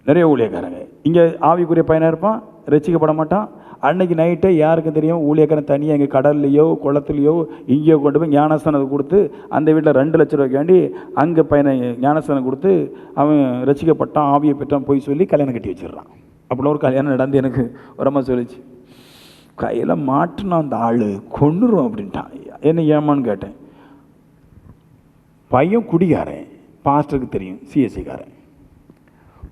நிறைய ஊழியக்காரங்க இங்கே ஆவிக்குரிய பையனாக இருப்பான், ரசிக்கப்பட மாட்டான். அன்னைக்கு நைட்டே யாருக்கும் தெரியும், ஊழியக்காரன் தனியாக எங்கள் கடல்லையோ குளத்துலையோ இங்கேயோ கொண்டு போய் ஞானஸ்தானத்தை கொடுத்து அந்த வீட்டில் 2 லட்ச ரூபாய்க்காண்டி அங்கே பையனை ஞானஸ்தானம் கொடுத்து அவன் ரசிக்கப்பட்டான், ஆவியை பெற்றான் போய் சொல்லி கல்யாணம் கட்டி வச்சிடுறான். அப்படிலாம் ஒரு கல்யாணம் நடந்து எனக்கு வரமா சொல்லிச்சு, கையில் மாட்டுனா அந்த ஆள் கொண்டுரும் அப்படின்ட்டான். என்ன ஏமான்னு கேட்டேன். பையன் குடிகாரன், பாஸ்டருக்கு தெரியும், சிஎஸ்சிக்காரன்.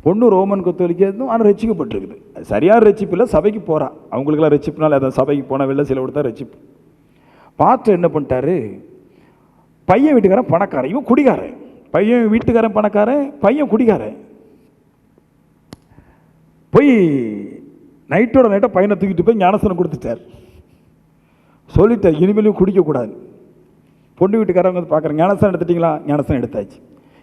பொண்ணு ரோமன் கத்தோலிக்கிறதும் ஆனால் ரசிக்கப்பட்டிருக்குது. அது சரியான ரசிப்பு இல்லை, சபைக்கு போகிறான். அவங்களுக்கெல்லாம் ரசிப்புனால அதை சபைக்கு போன வெளில சில கொடுத்தா ரசிப்பு. பாஸ்டர் என்ன பண்ணிட்டாரு, பையன் வீட்டுக்காரன் பணக்காரன், இவன் குடிகாரன். பையன் வீட்டுக்காரன் பணக்காரன், பையன் குடிகாரன். போய் நைட்டோட நைட்டாக பையனை தூக்கிட்டு போய் ஞானஸ்தானம் கொடுத்துட்டார். சொல்லிட்டார் இனிமேலும் குடிக்கக்கூடாது. பொண்ணு வீட்டுக்காரங்க வந்து பார்க்குறேன், ஞானஸ்தானம் எடுத்துட்டிங்களா? ஞானஸ்தானம் எடுத்தாச்சு.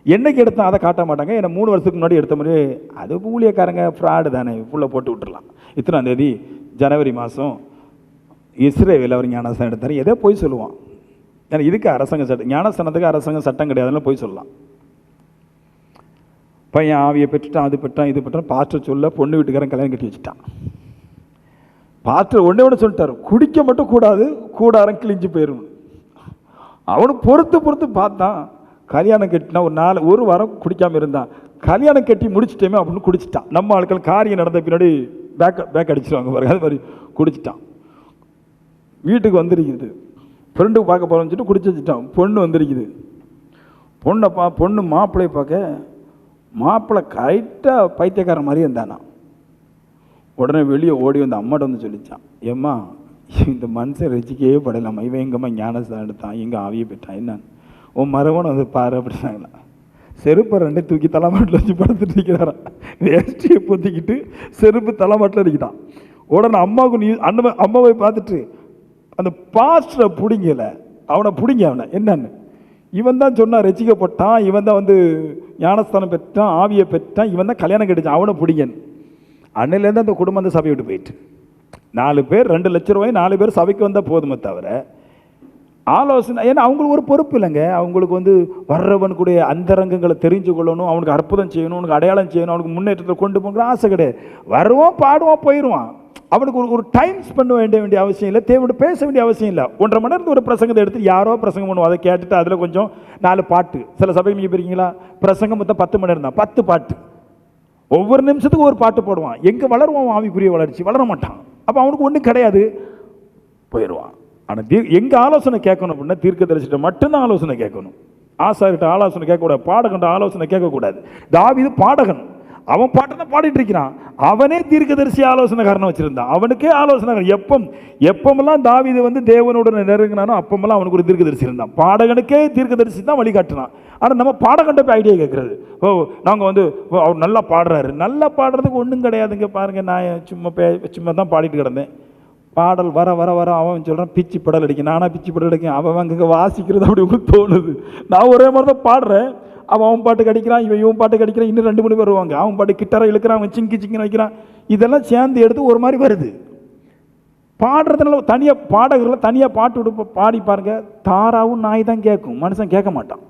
என்னைக்கு எடுத்தோம் அதை காட்ட மாட்டாங்க. ஏன்னா 3 வருஷத்துக்கு முன்னாடி எடுத்த மாதிரி அது ஊழியக்காரங்க ஃப்ராடு தானே, ஃபுல்லாக போட்டு விட்டுடலாம். இத்தனாம் தேதி ஜனவரி மாதம் இஸ்ரேவேல் அவர் ஞானஸ்தானம் எடுத்தார், எதோ போய் சொல்லுவான். ஏன்னா இதுக்கு அரசாங்க சட்டம், ஞானஸ்தானத்துக்கு அரசாங்க சட்டம் கிடையாதுன்னு போய் சொல்லலாம். பையன் ஆவியை பெற்றுட்டான், அது பெற்றான், இது பெற்றான். பாஸ்டர் சொல்ல பொண்ணு வீட்டுக்காரன் கல்யாணம் கட்டி வச்சுட்டான். பாஸ்டர் ஒன்று சொல்லிட்டார், குடிக்க மட்டும் கூடாது, கூடாரம் கிழிஞ்சு போயிடும். அவனு பொறுத்து பார்த்தான். கல்யாணம் கட்டினா ஒரு வாரம் குடிக்காமல் இருந்தான். கல்யாணம் கட்டி முடிச்சிட்டேமே அப்படின்னு குடிச்சிட்டான். நம்ம ஆட்கள் காரியம் நடந்த பின்னாடி பேக் அடிச்சிருவாங்க பாருங்க, அது மாதிரி குடிச்சிட்டான். வீட்டுக்கு வந்துருக்குது, ஃப்ரெண்டுக்கு பார்க்க போகிறோம்னு சொல்லிட்டு குடிச்சு வச்சுட்டான். பொண்ணு வந்துருக்குது. பொண்ணு மாப்பிள்ளையை பார்க்க, மாப்பிள்ளை கரெக்டாக பைத்தியக்காரன் மாதிரி இருந்தானா. உடனே வெளியே ஓடி வந்து அம்மாட்ட வந்து சொல்லிச்சான், ஏம்மா இந்த மனுஷன் ரசிக்கவே படலாமா, இவன் எங்கம்மா ஞானஸ்தானம் எடுத்தான், எங்கே ஆவியை பெற்றான், என்ன உன் மரவன் வந்து பாரு அப்படின்னாங்களா. செருப்பை ரெண்டே தூக்கி தலைமாட்டில் வச்சு படுத்துட்டு இருக்கிறாரான். வேஷ்டியை பொத்திக்கிட்டு செருப்பு தலைமாட்டில் இருக்கிறான். உடனே அம்மாவுக்கு அம்மாவை பார்த்துட்டு அந்த பாஸ்டரை பிடிங்கல, அவனை பிடிங்க, அவனை என்னன்னு இவன் தான் சொன்னான் ரசிக்கப்பட்டான், இவன் தான் வந்து ஞானஸ்தானம் பெற்றான், ஆவியை பெற்றான், இவன் தான் கல்யாணம் கிடைச்சான், அவனை பிடிங்கன்னு. அன்னிலேருந்து அந்த குடும்பம் அந்த சபையை விட்டு போயிட்டு 4 பேர் 2 லட்ச ரூபாய் 4 பேர் சபைக்கு வந்தால் போதுமே தவிர ஆலோசனை. ஏன்னா அவங்களுக்கு ஒரு பொறுப்பு இல்லைங்க. அவங்களுக்கு வந்து வர்றவனுக்குடைய அந்தரங்கங்களை தெரிஞ்சு கொள்ளணும், அவனுக்கு அற்புதம் செய்யணும், அவனுக்கு அடையாளம் செய்யணும், அவனுக்கு முன்னேற்றத்தில் கொண்டு போங்கிற ஆசை கிடையாது. வருவான், பாடுவான், போயிடுவான். அவனுக்கு ஒரு டைம் ஸ்பெண்ட் வேண்டிய அவசியம் இல்லை, தேவையோட பேச வேண்டிய அவசியம் இல்லை. 1.5 மணி நேரத்துக்கு ஒரு பிரசங்கத்தை எடுத்து யாரோ பிரசங்கம் பண்ணுவோம், அதை கேட்டுட்டு அதில் கொஞ்சம் 4 பாட்டு. சில சபை நீங்கள் போயிருக்கீங்களா, பிரசங்கம் மொத்தம் 10 மணி நேரம் தான், 10 பாட்டு, ஒவ்வொரு நிமிஷத்துக்கு ஒரு பாட்டு போடுவான். எங்கே வளருவான் ஆவிக்குரிய வளர்ச்சி, வளர மாட்டான். அப்போ அவனுக்கு ஒன்றும் கிடையாது, போயிடுவான். ஆனால் எங்கே ஆலோசனை கேட்கணும் அப்படின்னா தீர்க்கதரிசிட்ட மட்டும்தான் ஆலோசனை கேட்கணும். ஆசாரிட்ட ஆலோசனை கேட்கக்கூடாது, பாடகன்ட்ட ஆலோசனை கேட்கக்கூடாது. தாவீது பாடகன், அவன் பாட்டை தான் பாடிட்டு இருக்கிறான். அவனே தீர்க்கதரிசி ஆலோசனைக்காரனை வச்சிருந்தான், அவனுக்கே ஆலோசனை. எப்பமெல்லாம் தாவீது வந்து தேவனோட நெருங்கினானோ அப்பமெல்லாம் அவனுக்கு ஒரு தீர்க்கதரிசி இருந்தான். பாடகனுக்கே தீர்க்கதரிசி தான் வழிகாட்டினான். ஆனால் நம்ம பாடகன்ட்ட போய் ஐடியா கேட்கறது, நாங்கள் வந்து அவர் நல்லா பாடுறாரு, நல்லா பாடுறதுக்கு ஒன்றும் கிடையாதுங்க. பாருங்க, நான் சும்மா தான் பாடிட்டு கிடந்தேன். பாடல் வர வர வர அவன் சொல்கிறான் பிச்சு படல் அடிக்க, நானா பிச்சு படல் அடிக்கேன், அவன் அங்கே வாசிக்கிறது அப்படி உங்களுக்கு தோணுது. நான் ஒரே மாதிரி தான் பாடுறேன், அவன் பாட்டுக்கு அடிக்கிறான், இவன் பாட்டுக்கு அடிக்கிறான், இன்னும் 2 மணி வருவாங்க, அவன் பாட்டு கிட்டாரை இழுக்கிறான், அவன் சிங்கின்னு வைக்கிறான். இதெல்லாம் சேர்ந்து எடுத்து ஒரு மாதிரி வருது. பாடுறதுனால தனியாக பாடகர்கள் தனியாக பாட்டு விடு பாடி பாருங்க, தாராவும் நாய் தான் கேட்கும், மனுஷன் கேட்க மாட்டான்.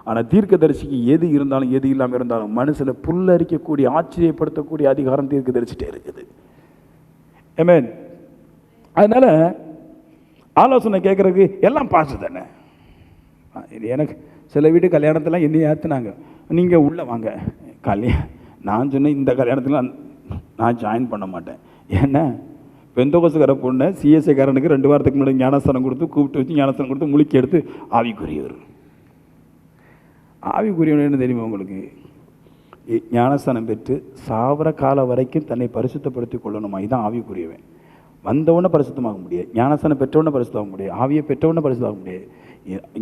ஆனால் தீர்க்கதரிசிக்கு எது இருந்தாலும் எது இல்லாமல் இருந்தாலும் மனுஷனை புல்லரிக்கக்கூடிய ஆச்சரியப்படுத்தக்கூடிய அதிகாரம் தீர்க்கதரிசிட்டே இருக்குது. ஆமென். அதனால் ஆலோசனை கேட்குறதுக்கு எல்லாம் பாஸ்டர் தானே. இது எனக்கு சில வீட்டு கல்யாணத்தில் என்னை ஏற்றுனாங்க, நீங்கள் உள்ளே வாங்க நான் சொன்னேன் இந்த கல்யாணத்தில் நான் ஜாயின் பண்ண மாட்டேன். ஏன்னா பெந்தோகோசுக்கார பொண்ணை சிஎஸ்ஐக்காரனுக்கு 2 வாரத்துக்கு முன்னாடி ஞானஸ்தானம் கொடுத்து கூப்பிட்டு வச்சு ஞானஸ்தானம் கொடுத்து முழுக்கி எடுத்து ஆவிக்குரியவர். ஆவிக்குரியவர் என்ன தெரியுமா உங்களுக்கு, ஞானஸ்தானம் பெற்று சாவர கால வரைக்கும் தன்னை பரிசுத்தப்படுத்தி கொள்ளணுமா, இதுதான் ஆவிக்குரியவன். வந்தவுடனே பரிசுத்தமாக முடியாது, ஞானஸ்தானம் பெற்றவுடனே பரிசுத்தமாக முடியாது, ஆவியை பெற்றவுடனே பரிசுத்தமாக முடியாது.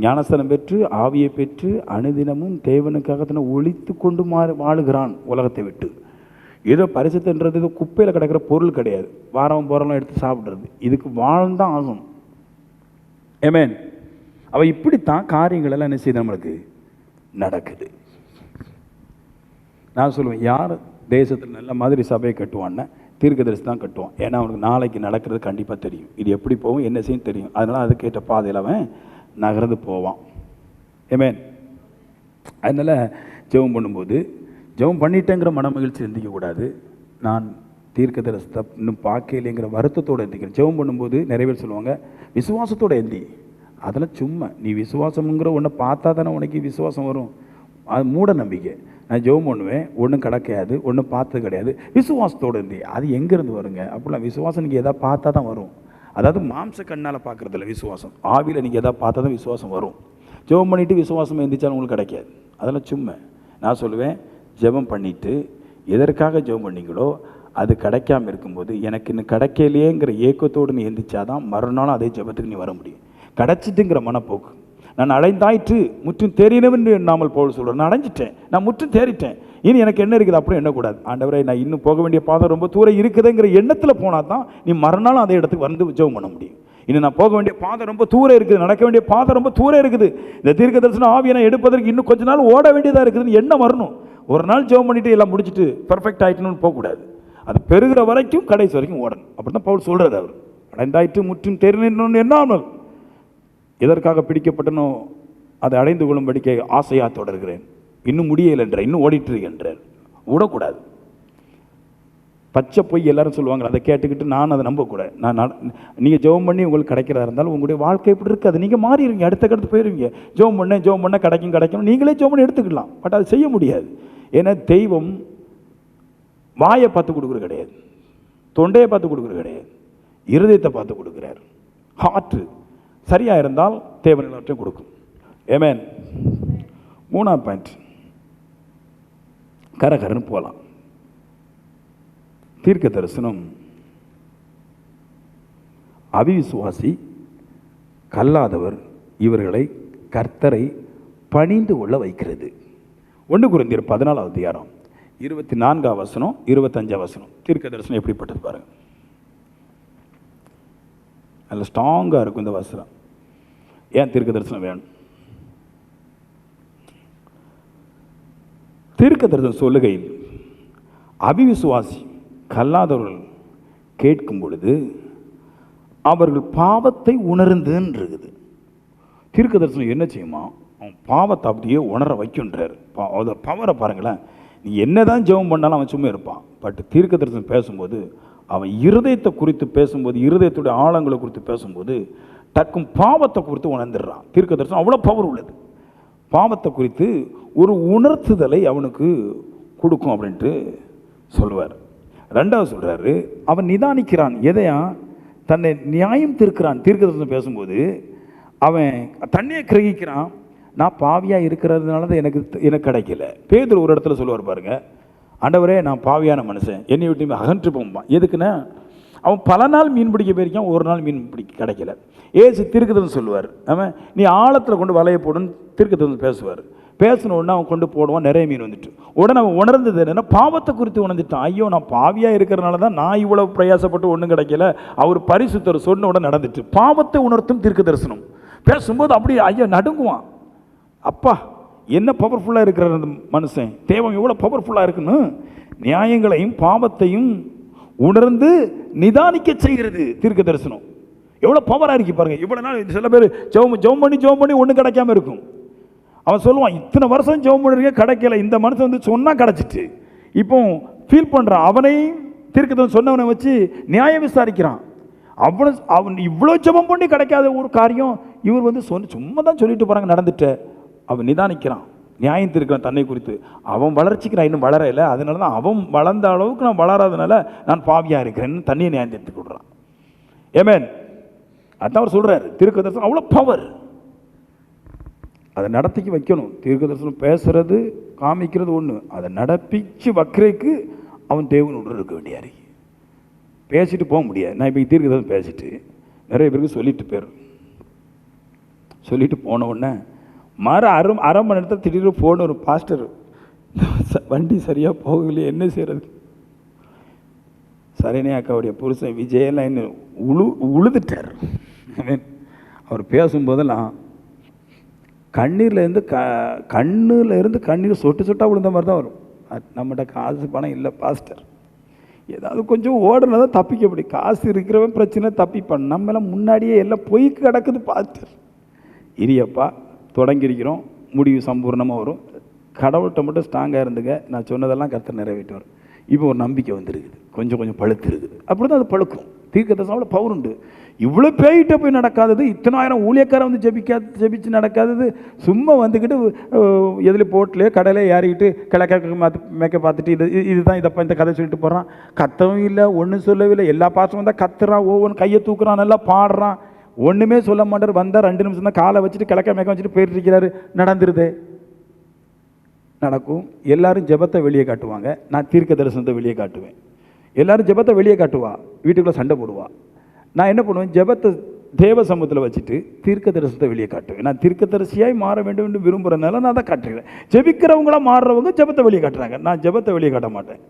ஞானஸ்தானம் பெற்று ஆவியை பெற்று அனுதினமும் தேவனுக்காக தன்னை ஒழித்து கொண்டு வாழுகிறான் உலகத்தை விட்டு. ஏதோ பரிசுத்தன்றது ஏதோ குப்பையில் கிடக்கிற பொருள் கிடையாது, வாரம் போகிறலாம் எடுத்து சாப்பிட்றது, இதுக்கு வாழ்ந்தான் ஆகும். ஆமென். அவள் இப்படித்தான் காரியங்கள் எல்லாம் என்ன செய்ய நம்மளுக்கு நடக்குது. நான் சொல்லுவேன், யார் தேசத்தில் நல்ல மாதிரி சபையை கட்டுவான்னு தீர்க்கதரிசி தான் கட்டுவான். ஏன்னா அவனுக்கு நாளைக்கு நடக்கிறது கண்டிப்பாக தெரியும், இது எப்படி போகும் என்ன செய்யும் தெரியும். அதனால் அதுக்கேற்ற பாதையில் அவன் நகர்ந்து போவான். ஆமென். அதனால் ஜெபம் பண்ணும்போது ஜெபம் பண்ணிட்டேங்கிற மன மகிழ்ச்சி எந்திக்கக்கூடாது. நான் தீர்க்கதரிசி இன்னும் பார்க்கலைங்கிற வருத்தத்தோடு எந்திக்கிறேன். ஜெபம் பண்ணும்போது நிறைய பேர் சொல்லுவாங்க விசுவாசத்தோடு எந்தி. அதெல்லாம் சும்மா, நீ விசுவாசம்ங்கிற ஒன்றை பார்த்தா தானே உனக்கு விசுவாசம் வரும், அது மூட நம்பிக்கை. நான் ஜெபம் பண்ணுவேன், ஒன்றும் கிடைக்காது, ஒன்றும் பார்த்தது கிடையாது, விசுவாசத்தோடு இருந்து அது எங்கேருந்து வருங்க? அப்படிலாம் விசுவாசம் நீங்கள் எதாவது பார்த்தா தான் வரும். அதாவது மாம்ச கண்ணால் பார்க்குறதில்ல விசுவாசம், ஆவியில் நீங்கள் எதாவது பார்த்தா தான் விசுவாசம் வரும். ஜெபம் பண்ணிவிட்டு விசுவாசம் எந்திரிச்சாலும் உங்களுக்கு கிடைக்காது, அதெல்லாம் சும்மா. நான் சொல்லுவேன், ஜெபம் பண்ணிவிட்டு எதற்காக ஜெபம் பண்ணீங்களோ அது கிடைக்காமல் இருக்கும்போது எனக்கு இன்னும் கிடைக்கலையேங்கிற ஏக்கத்தோடு நீ எந்திரிச்சாதான் மறுநாளும் அதே ஜெபத்துக்கு நீ வர முடியும். கிடச்சிட்டுங்கிற மனப்போக்கு, நான் அடைந்தாயிற்று முற்றும் தேறினவன் என்று எண்ணாமல் போல் சொல்கிறேன். நான் அடைஞ்சிட்டேன், நான் முற்றும் தேறிட்டேன், இனி எனக்கு என்ன இருக்குது அப்படி எண்ணக்கூடாது. ஆண்டவரே, நான் இன்னும் போக வேண்டிய பாதை ரொம்ப தூரம் இருக்குதுங்கிற எண்ணத்தில் போனால் தான் நீ மறுநாளும் அதே இடத்துக்கு வந்து ஜெபம் பண்ண முடியும். இன்னும் நான் போக வேண்டிய பாதை ரொம்ப தூரம் இருக்குது, நடக்க வேண்டிய பாதை ரொம்ப தூரம் இருக்குது, இந்த தீர்க்க தரிசனம் ஆவியை நான் எடுப்பதற்கு இன்னும் கொஞ்ச நாள் ஓட வேண்டியதாக இருக்குதுன்னு எண்ணம் வரணும். ஒரு நாள் ஜெபம் பண்ணிட்டு எல்லாம் முடிச்சுட்டு பர்ஃபெக்ட் ஆகிட்டணும்னு போகக்கூடாது, அது பெருகிற வரைக்கும் கடைசி வரைக்கும் ஓடணும். அப்படி தான் பவுல் சொல்கிறார். அவர் அடைந்தாயிற்று முற்றும் தேறினோன்னு எண்ணாமல் எதற்காக பிடிக்கப்பட்டனோ அதை அடைந்து கொள்ளும்படிக்க ஆசையாக தொடர்கிறேன், இன்னும் முடியலை என்ற, இன்னும் ஓடிட்டு என்றார். விடக்கூடாது. பச்சை பொய் எல்லாரும் சொல்லுவாங்க, அதை கேட்டுக்கிட்டு நான் அதை நம்பக்கூடாது. நீங்கள் ஜெபம் பண்ணி உங்களுக்கு கிடைக்கிறதா இருந்தாலும் உங்களுடைய வாழ்க்கை எப்படி இருக்காது, நீங்கள் மாறிடுவீங்க, அடுத்த கடுத்து போயிடுவீங்க. ஜெபம் பண்ண கிடைக்கும், நீங்களே ஜெபம் பண்ணி எடுத்துக்கலாம். பட் அது செய்ய முடியாது. ஏன்னா தெய்வம் வாயை பார்த்து கொடுக்குறது கிடையாது, தொண்டையை பார்த்து கொடுக்குறது கிடையாது, இருதயத்தை பார்த்து கொடுக்குறார். ஹார்ட் சரியாக இருந்தால் தேவன் எல்லாத்தையும் கொடுக்கும். ஆமென். 3ஆம் பாயிண்ட், கரகரன்னு போகலாம். தீர்க்க தரிசனம் அவிசுவாசி கல்லாதவர் இவர்களை கர்த்தரை பணிந்து கொள்ள வைக்கிறது. 1 கொரிந்தியர் 14 அதிகாரம் 24 வசனம் 25 வசனம். தீர்க்க தரிசனம் எப்படிப்பட்டது பாருங்க. நல்ல ஸ்ட்ராங்காக இருக்கும் இந்த வசனம். ஏன் தீர்க்க தரிசனம் வேணும்? தீர்க்க தரிசனம் சொல்லுகையில் அவிசுவாசி கல்லாதவர்கள் கேட்கும் பொழுது அவர்கள் பாவத்தை உணர்ந்துன்னு இருக்குது. தீர்க்க தரிசனம் என்ன செய்யுமா? அவன் பாவத்தை அப்படியே உணர வைக்கின்றார். அதை பவரை பாருங்களேன். நீ என்னதான் ஜெபம் பண்ணாலும் அவன் சும்மா இருப்பான். பட் தீர்க்க தரிசனம் பேசும்போது அவன் இருதயத்தை குறித்து பேசும்போது, இருதயத்துடைய ஆழங்களை குறித்து பேசும்போது டக்கும் பாவத்தை குறித்து உணர்ந்துடுறான். தீர்க்க தரிசனம் அவ்வளோ பவர் உள்ளது. பாவத்தை குறித்து ஒரு உணர்த்துதலை அவனுக்கு கொடுக்கும் அப்படின்ட்டு சொல்லுவார். 2வது சொல்கிறாரு, அவன் நிதானிக்கிறான். எதையா? தன்னை நியாயம் தீர்க்கிறான். தீர்க்க தரிசனம் பேசும்போது அவன் தன்னையே கிரகிக்கிறான். நான் பாவியாக இருக்கிறதுனால தான் எனக்கு கிடைக்கல. பேதுரு ஒரு இடத்துல சொல்லுவார் பாருங்க, ஆண்டவரே நான் பாவியான மனுஷன், என்னை விட்டு அகன்று போம்பான். எதுக்குன்னா அவன் பல நாள் மீன் பிடிக்க போயிருக்கான், ஒரு நாள் மீன் பிடிக்க கிடைக்கல. ஏசு தீர்க்கதரிசனம் சொல்லுவார், அவன் நீ ஆழத்தில் கொண்டு வலைய போடுன்னு தீர்க்கதரிசனம் பேசுவார். பேசின உடனே அவன் கொண்டு போடுவான், நிறைய மீன் வந்துட்டு. உடனே அவன் உணர்ந்தது என்னென்னா பாவத்தை குறித்து உணர்ந்துட்டான். ஐயோ நான் பாவியாக இருக்கிறனால தான் நான் இவ்வளோ பிரயாசப்பட்டு ஒன்றும் கிடைக்கல. அவர் பரிசுத்தர் சொன்ன உடனே நடந்துட்டு. பாவத்தை உணர்த்தும் தீர்க்க தரிசனம் பேசும்போது அப்படி ஐயோ நடுங்குவான். அப்பா என்ன பவர்ஃபுல்லாக இருக்கிற அந்த மனுஷன், தேவம் எவ்வளோ பவர்ஃபுல்லாக இருக்குன்னு நியாயங்களையும் பாவத்தையும் உணர்ந்து நிதானிக்க செய்கிறது தீர்க்க தரிசனம். எவ்வளோ பவராக இருக்கு பாருங்க. இவ்வளோ நாள் சில பேர் ஜெபம் பண்ணி ஒன்றும் கிடைக்காம இருக்கும். அவன் சொல்லுவான், இத்தனை வருஷம் ஜெபம் பண்ணுறீங்க கிடைக்கல. இந்த மனுஷன் வந்து சொன்னால் கிடச்சிட்டு இப்போ ஃபீல் பண்ணுறான். அவனையும் தீர்க்க சொன்னவனை வச்சு நியாயம் விசாரிக்கிறான். அவன் இவ்வளோ ஜெபம் பண்ணி கிடைக்காத ஒரு காரியம் இவர் வந்து சும்மா தான் சொல்லிட்டு போகிறாங்க நடந்துட்ட. அவன் நிதானிக்கிறான், நியாயம் தீர்க்கிறான் தன்னை குறித்து. அவன் வளர்ச்சிக்கு நான் இன்னும் வளரலை, அதனால தான் அவன் வளர்ந்த அளவுக்கு நான் வளராதனால நான் பாவியாக இருக்கிறேன்னு தண்ணியை நியாயம் தீர்த்து கொடுறான். ஏமேன். அதான் அவர் சொல்கிறார், தீர்க்க தரிசனம் அவ்வளோ பவர். அதை நடத்திக்கு வைக்கணும். தீர்க்க தரிசனம் பேசுறது காமிக்கிறது ஒன்று, அதை நடப்பிச்சு வைக்கிறதுக்கு அவன் தேவனோடு இருக்க வேண்டியாரு. பேசிட்டு போக முடியாது. நான் இப்போ தீர்க்க தரிசனம் பேசிட்டு நிறைய பேருக்கு சொல்லிட்டு போன உடனே அரை மணி நேரத்தில் திடீர்னு போன ஒரு பாஸ்டர், வண்டி சரியாக போகலையே என்ன செய்கிறது? சரணியா அக்காவுடைய புருஷன் விஜயெல்லாம் என்ன உழுதுட்டார். அவர் பேசும்போதெல்லாம் கண்ணீர்லேருந்து கண்ணீர் சொட்டு சொட்டாக விழுந்த மாதிரி தான் வரும். நம்மகிட்ட காசு பணம் இல்லை பாஸ்டர், ஏதாவது கொஞ்சம் ஓடுனா தான் தப்பிக்க முடியும். காசு இருக்கிறவன் பிரச்சனை தப்பிப்பான். நம்மளாம் முன்னாடியே எல்லாம் பொய்க்கு கிடக்குது பாஸ்டர். இரியப்பா தொடங்கியிருக்கிறோம், முடிவு சம்பூர்ணமாக வரும். கடவுள்கிட்ட மட்டும் ஸ்ட்ராங்காக இருந்துங்க, நான் சொன்னதெல்லாம் கர்த்தர் நிறைவேற்றுவார். இப்போ ஒரு நம்பிக்கை வந்துருக்குது, கொஞ்சம் பழுத்து இருக்குது. அப்படி தான் அது பழுக்கும். தீர்க்க தரிசனம் பவர் உண்டு. இவ்வளோ பேயிட்ட போய் நடக்காதது, இத்தனாயிரம் ஊழியக்காரன் வந்து ஜெபிச்சு நடக்காதது, சும்மா வந்துக்கிட்டு எதில் போட்டிலே கடையில் ஏறிக்கிட்டு கிழக்க மேக்க பார்த்துட்டு இதுதான் இதப்பா இந்த கதை சொல்லிட்டு போகிறான். கத்தவும் இல்லை, ஒன்றும் சொல்லவே இல்லை. எல்லா பாசமும் தான் கத்துறான், ஒவ்வொன்று கையை தூக்குறான், நல்லா பாடுறான், ஒன்றுமே சொல்ல மாட்டார். வந்தால் 2 நிமிஷம் தான் காலை வச்சுட்டு கிழக்க மேக்க வச்சுட்டு போயிட்டு இருக்கிறாரு. நடந்துருதே நடக்கும். எல்லாரும் ஜெபத்தை வெளியே காட்டுவாங்க, நான் தீர்க்க தரிசனத்தை வெளியே காட்டுவேன். எல்லாரும் ஜெபத்தை வெளியே காட்டுவா, வீட்டுக்குள்ளே சண்டை போடுவா. நான் என்ன பண்ணுவேன், ஜெபத்தை தேவ சமூகத்தில் வச்சுட்டு தீர்க்க தரிசனத்தை வெளியே காட்டுவேன். நான் தீர்க்க தரிசியாய் மாற வேண்டும் என்று விரும்புகிறதுனால நான் அதை காட்டுறேன். ஜெபிக்கிறவங்களாம் மாறுறவங்க ஜெபத்தை வெளியே காட்டுறாங்க, நான் ஜெபத்தை வெளியே காட்ட மாட்டேன்.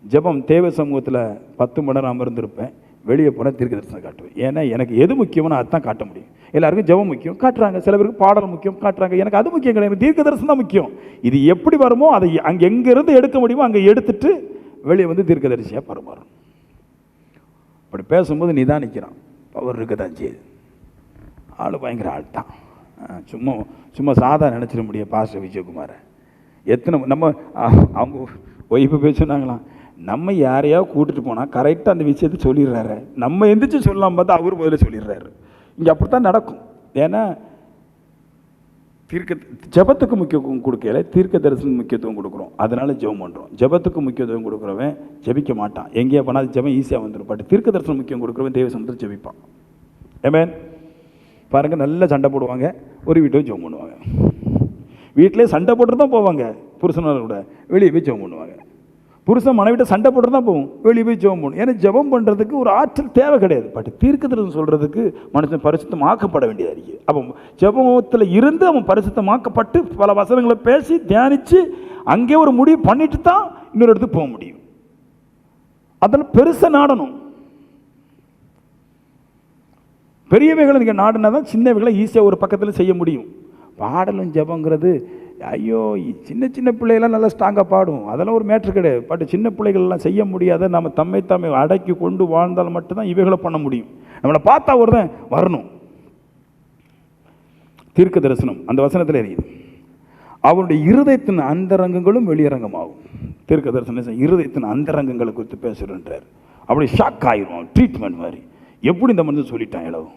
ஜெபம் தேவ சமூகத்தில் 10 மணி நேரம் அமர்ந்திருப்பேன், வெளியே போனால் தீர்க்க தரிசனம் காட்டுவேன். ஏன்னா எனக்கு எது முக்கியமோ நான் அதுதான் காட்ட முடியும். எல்லாருக்கும் ஜெபம் முக்கியம் காட்டுறாங்க, சில பேருக்கு பாடல் முக்கியம் காட்டுறாங்க. எனக்கு அது முக்கியம் கிடையாது, தீர்க்க தரிசனம் தான் முக்கியம். இது எப்படி வருமோ அதை அங்கே எங்கேருந்து எடுக்க முடியுமோ அங்கே எடுத்துட்டு வெளியே வந்து தீர்க்க தரிசியாக பரமாறும். அப்படி பேசும்போது நிதானிக்கிறான், பவர் இருக்க தான் செய்யுது. ஆள் பயங்கர ஆள் தான். சும்மா சாதா நினச்சிட முடியும். பாஸ்டர் விஜயகுமாரை எத்தனை நம்ம அவங்க ஒய்ஃபை போய் சொன்னாங்களாம், நம்ம யாரையாவது கூட்டிட்டு போனால் கரெக்டாக அந்த விஷயத்தை சொல்லிடுறாரு. நம்ம எந்திரிச்சு சொல்லலாம் பார்த்தா அவர் முதல்ல சொல்லிடுறாரு. இங்கே அப்படித்தான் நடக்கும். ஏன்னா ஜெபத்துக்கு முக்கியத்துவம் கொடுக்கல, தீர்க்க தரிசனம் முக்கியத்துவம் கொடுக்குறோம். அதனால ஜெபம் பண்ணுறோம். ஜெபத்துக்கு முக்கியத்துவம் கொடுக்குறவன் ஜெபிக்க மாட்டான். எங்கேயா போனால் ஜெபம் ஈஸியாக வந்துடும். பட் தீர்க்க தரிசனம் முக்கியம் கொடுக்குறவன் தேவ சமூகத்தில் ஜெபிப்பான். ஏமேன். பாருங்கள், நல்லா சண்டை போடுவாங்க, ஒரு வீட்டை ஜெபம் பண்ணுவாங்க. வீட்டிலே சண்டை போட்டு தான் போவாங்க புருஷனோட கூட, வெளியே போய் ஜெபம் பண்ணுவாங்க. புருஷன் மனைவிட்ட சண்டை போட்டு தான் போகும், வெளியே போய் ஜெபம் போகணும். ஏன்னா ஜெபம் பண்ணுறதுக்கு ஒரு ஆற்றல் தேவை கிடையாது. பட் தீர்க்கதரிசனம் சொல்கிறதுக்கு மனுஷன் பரிசுத்தமாக்கப்பட வேண்டியதாக இருக்குது. அப்போ ஜெபத்தில் இருந்து அவன் பரிசுத்தமாக்கப்பட்டு பல வசனங்களை பேசி தியானித்து அங்கே ஒரு முடிவு பண்ணிட்டு தான் இன்னொரு இடத்துக்கு போக முடியும். அதில் பெருசாக நாடணும். பெரியவைகளை நீங்கள் நாடினா தான் சின்னவைகளை ஈஸியாக ஒரு பக்கத்தில் செய்ய முடியும். பாடலும் ஜெபங்கிறது ஐயோ, சின்ன சின்ன பிள்ளைகள்லாம் நல்லா ஸ்ட்ராங்காக பாடும், அதெல்லாம் ஒரு மேட்ரு கிடையாது. பட் சின்ன பிள்ளைகள்லாம் செய்ய முடியாத நம்ம தம்மை அடக்கி கொண்டு வாழ்ந்தால் மட்டும்தான் இவைகளை பண்ண முடியும். நம்மளை பார்த்தா ஒரு தான் வரணும். தீர்க்க தரிசனம் அந்த வசனத்தில் எரியுது. அவருடைய இருதயத்தின் அந்தரங்கங்களும் வெளியரங்கமாகும். தீர்க்க தரிசனம் இருதயத்தின் அந்தரங்கங்களை குறித்து பேசுகிறன்றார். அப்படி ஷாக் ஆகிரும். ட்ரீட்மெண்ட் மாதிரி எப்படி இந்த மனுஷன் சொல்லிட்டான். இளவு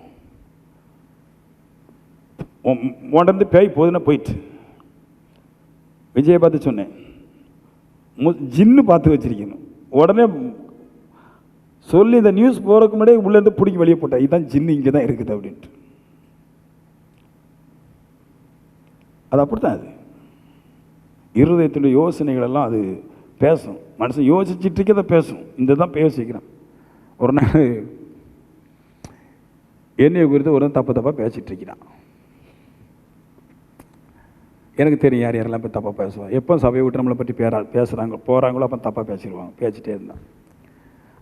உடனே பேய் போதுன்னா போயிட்டு விஜயை பார்த்து சொன்னேன், ஜின்னு பார்த்து வச்சிருக்கணும். உடனே சொல்லி இந்த நியூஸ் போகிறதுக்கு முன்னாடியே உள்ளேருந்து பிடிக்க வெளியே போட்டேன், இதுதான் ஜின்னு இங்கே தான் இருக்குது அப்படின்ட்டு. அது அப்படித்தான். அது இருதயத்தினுடைய யோசனைகள் எல்லாம் அது பேசும். மனுஷன் யோசிச்சுட்டு இருக்கதை பேசும். இந்த தான் பேசிக்கிறான். ஒரு நாள் என்னையை குறித்து ஒரு தப்பு தப்பாக பேசிகிட்டு இருக்கிறான். எனக்கு தெரியும் யார் யாரெல்லாம் போய் தப்பாக பேசுவான். எப்போ சபையை விட்டு நம்மளை பற்றி பேசுகிறாங்க போகிறாங்களோ அப்போ தப்பாக பேசிடுவாங்க. பேசிட்டே இருந்தான்.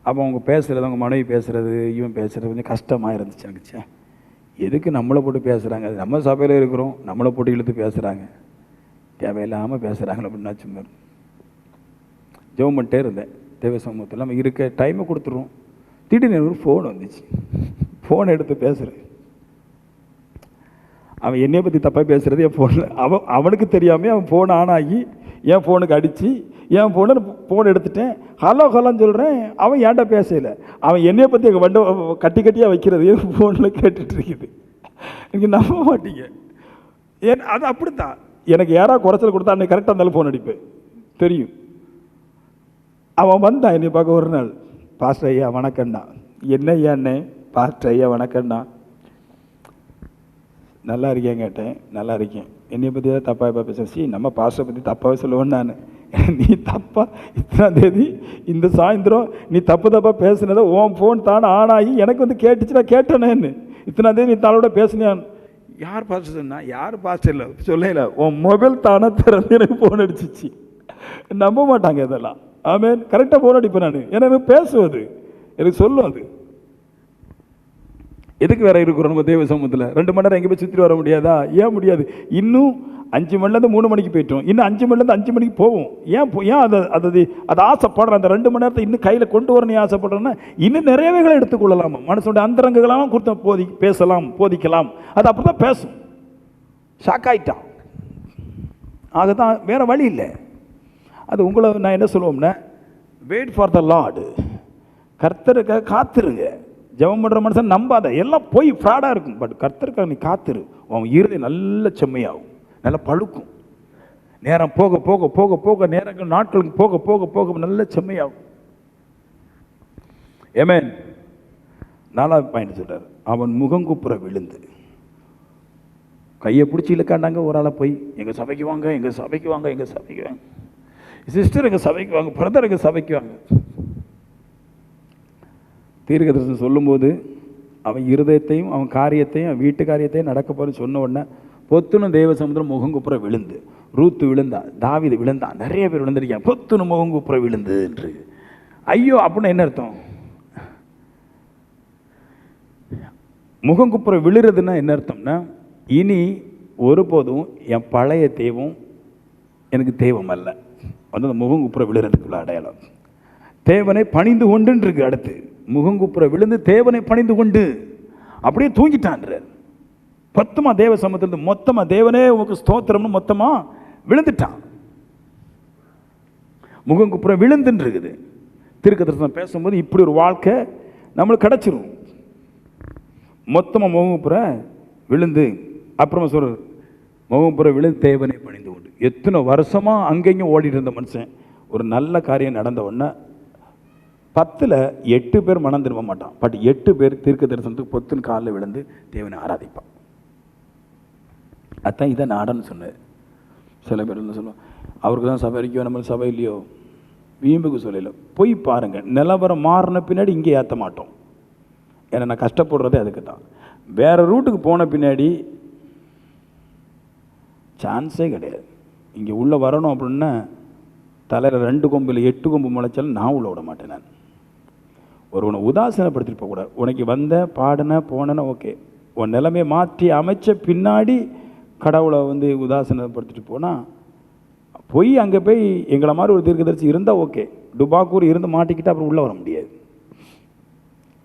அப்போ அவங்க பேசுகிறது, அவங்க மனைவி பேசுகிறது, இவன் பேசுகிறது கொஞ்சம் கஷ்டமாக இருந்துச்சு எனக்கு. எதுக்கு நம்மளை போட்டு பேசுகிறாங்க, அது நம்ம சபையில் இருக்கிறோம், நம்மளை போட்டு இழுத்து பேசுகிறாங்க, தேவையில்லாமல் பேசுகிறாங்களே அப்படின்னா சும்மா ஜெபம் பண்ணிட்டே இருந்தேன். தேவ சமூகத்தில் நம்ம இருக்க டைமை கொடுத்துருவோம். திடீர்னு ஒரு ஃபோன் வந்துச்சு. ஃபோனை எடுத்து பேசுகிறேன். அவன் என்னையை பற்றி தப்பாக பேசுகிறது என் ஃபோனில். அவனுக்கு தெரியாமல் அவன் ஃபோன் ஆன் ஆகி என் ஃபோனுக்கு அடித்து என் ஃபோன் எடுத்துட்டேன். ஹலோ ஹலோன்னு சொல்கிறேன். அவன் ஏன்டா பேசலை. அவன் என்னையை பற்றி எங்கள் வண்ட கட்டியாக வைக்கிறது என் ஃபோனில் கேட்டுட்ருக்குது. எனக்கு நம்ப மாட்டீங்க. அது அப்படித்தான். எனக்கு யாராவது குறைச்சல் கொடுத்தா அன்றைக்கி கரெக்டாக இருந்தாலும் ஃபோன் அடிப்பேன், தெரியும். அவன் வந்தான் என்னை பார்க்க ஒரு நாள். பாஸ்டர் ஐயா வணக்கண்ணா. என்ன ஐயாண்ணே? பாஸ்டர் ஐயா வணக்கண்ணா. நல்லா இருக்கேன் கேட்டேன். நல்லா இருக்கேன். என்னை பற்றி தான் தப்பாக பேச நம்ம பாஸ்டரை பற்றி தப்பாகவே சொல்லுவேன் நான். நீ தப்பா இத்தனாம் தேதி இந்த சாயந்தரம் நீ தப்பாக பேசுனதை உன் ஃபோன் தானே ஆன் ஆகி எனக்கு வந்து கேட்டுச்சு. நான் கேட்டேனேன்னு இத்தனாம் தேதி நீ தாளோட பேசுனியான். யார் பாஸ்டர் சொன்னா? யார் பாஸ்டர் இல்லை சொல்லல. உன் மொபைல் தானே திறந்து எனக்கு ஃபோன் அடிச்சிச்சு. நம்ப மாட்டாங்க இதெல்லாம். ஆமேன். கரெக்டாக ஃபோன் அடிப்பேன் நான். எனக்கு பேசுவது எனக்கு சொல்லும். அது எதுக்கு வேற இருக்கிறோம் நம்ம தேவ சமூகத்தில்? 2 மணி நேரம் எங்கே போய் சுற்றி வர முடியாதா? ஏன் முடியாது? இன்னும் 5 மணிலேருந்து 3 மணிக்கு போயிட்டோம். இன்னும் 5 மணிலேருந்து 5 மணிக்கு போவோம். ஏன் அதை ஆசைப்படுறேன்? அந்த 2 மணி நேரத்தை இன்னும் கையில் கொண்டு வரணும் ஆசைப்படுறேன்னா இன்னும் நிறையவைகளை எடுத்துக்கொள்ளலாமா? மனசுடைய அந்தரங்கங்களாம் கொடுத்த பேசலாம், போதிக்கலாம். அது அப்படி தான் பேசும். ஷாக் ஆகிட்டான். ஆகதான் வேற வழி இல்லை. அது உங்களை நான் என்ன சொல்லுவோம்னா, வெயிட் ஃபார் த லார்டு. கர்த்தருக்காக காத்திருங்க. ஜெபம் பண்ணுற மனுஷன் நம்பாத, எல்லாம் போய் ஃப்ராடாக இருக்கும். பட் கர்த்தருக்காக நீ காத்திரு. அவன் இருதயம் நல்ல செம்மையாகும், நல்லா பழுக்கும். நேரம் போக போக போக போக நேரங்கள் நாட்களுக்கு போக போக போக நல்ல செம்மையாகும். ஆமென். 4வது பாயிண்ட் சொல்றாரு, அவன் முகங்குப்புற விழுந்து. கையை பிடிச்சி இழுக்காண்டாங்க ஒரு ஆளை போய், எங்கள் சபைக்கு வாங்க, எங்கள் சபைக்கு வாங்க, எங்கள் சபைக்கு வாங்க, சிஸ்டர் எங்கள் சபைக்கு வாங்க, பிரதர் எங்கள் சபைக்கு வாங்க. தீர்க்கதரிசனம் சொல்லும்போது அவன் இருதயத்தையும் அவன் காரியத்தையும் அவன் வீட்டு காரியத்தையும் நடக்க போகிறேன்னு சொன்ன உடனே பொத்துன்னு தேவ சமுத்திரம் முகங்குப்புற விழுந்து. ரூத்து விழுந்தா, தாவீது விழுந்தான், நிறைய பேர் விழுந்திருக்கான். பொத்துன்னு முகங்குப்புற விழுந்து என்று. ஐயோ அப்படின்னு என்ன அர்த்தம்? முகங்குப்புற விழுறதுன்னா என்ன அர்த்தம்னா, இனி ஒருபோதும் என் பழைய தெய்வம் எனக்கு தெய்வம் அல்ல. வந்து முகங்குப்புற விழுறதுக்குள்ள அடையாளம். தேவனை பணிந்து கொண்டுன்னு இருக்கு. அடுத்து முகங்குப்புற விழுந்து தேவனை பணிந்து கொண்டு அப்படியே தூங்கிட்டான்றார். மொத்தமா தேவ சமூகத்திலிருந்து மொத்தமா தேவனே உனக்கு ஸ்தோத்திரம்னு மொத்தமா விழுந்துட்டான். முகங்குப்புற விழுந்துன்னு இருக்குது. தீர்க்கதரிசனம் பேசும்போது இப்படி ஒரு வாழ்க்கை நம்மளுக்கு கிடைச்சிரும். மொத்தமா முகங்குப்புற விழுந்து அப்புறமா சொல்ற முகங்குப்புற விழுந்து தேவனை பணிந்து கொண்டு. எத்தனை வருஷமா அங்கேயும் ஓடிட்டு இருந்த மனுஷன் ஒரு நல்ல காரியம் நடந்த உடனே 10ல் 8 பேர் மனம் திரும்ப மாட்டான். பட் 8 பேர் தீர்க்க தரிசனத்துக்கு பொத்துன்னு காலில் விழுந்து தேவனை ஆராதிப்பான். அதான் இதை நாடன்னு சொன்னார். சில பேர் சொல்லுவோம், அவருக்கு தான் சபை இருக்கோ, நம்ம சபை இல்லையோ. வீம்புக்கு சொல்லல, போய் பாருங்கள். நிலவரம் மாறின பின்னாடி இங்கே ஏற்ற மாட்டோம். ஏன்னா நான் கஷ்டப்படுறதே அதுக்கு தான். வேறு ரூட்டுக்கு போன பின்னாடி சான்ஸே கிடையாது. இங்கே உள்ளே வரணும் அப்படின்னா தலையில் 2 கொம்பில் 8 கொம்பு முளைச்சாலும் நான் உள்ள விட மாட்டேன். நான் ஒருவனை உதாசீனப்படுத்திட்டு போகக்கூடாது. உனக்கு வந்த பாடின போனேன்னா ஓகே, உன் நிலைமையை மாற்றி அமைச்ச பின்னாடி கடவுளை உதாசீனப்படுத்திட்டு போனால் போய் அங்கே போய் எங்களை மாதிரி ஒரு தீர்க்கதரிசி இருந்தால் ஓகே. டுபாக்கூர் இருந்து மாட்டிக்கிட்டு அப்புறம் உள்ளே வர முடியாது.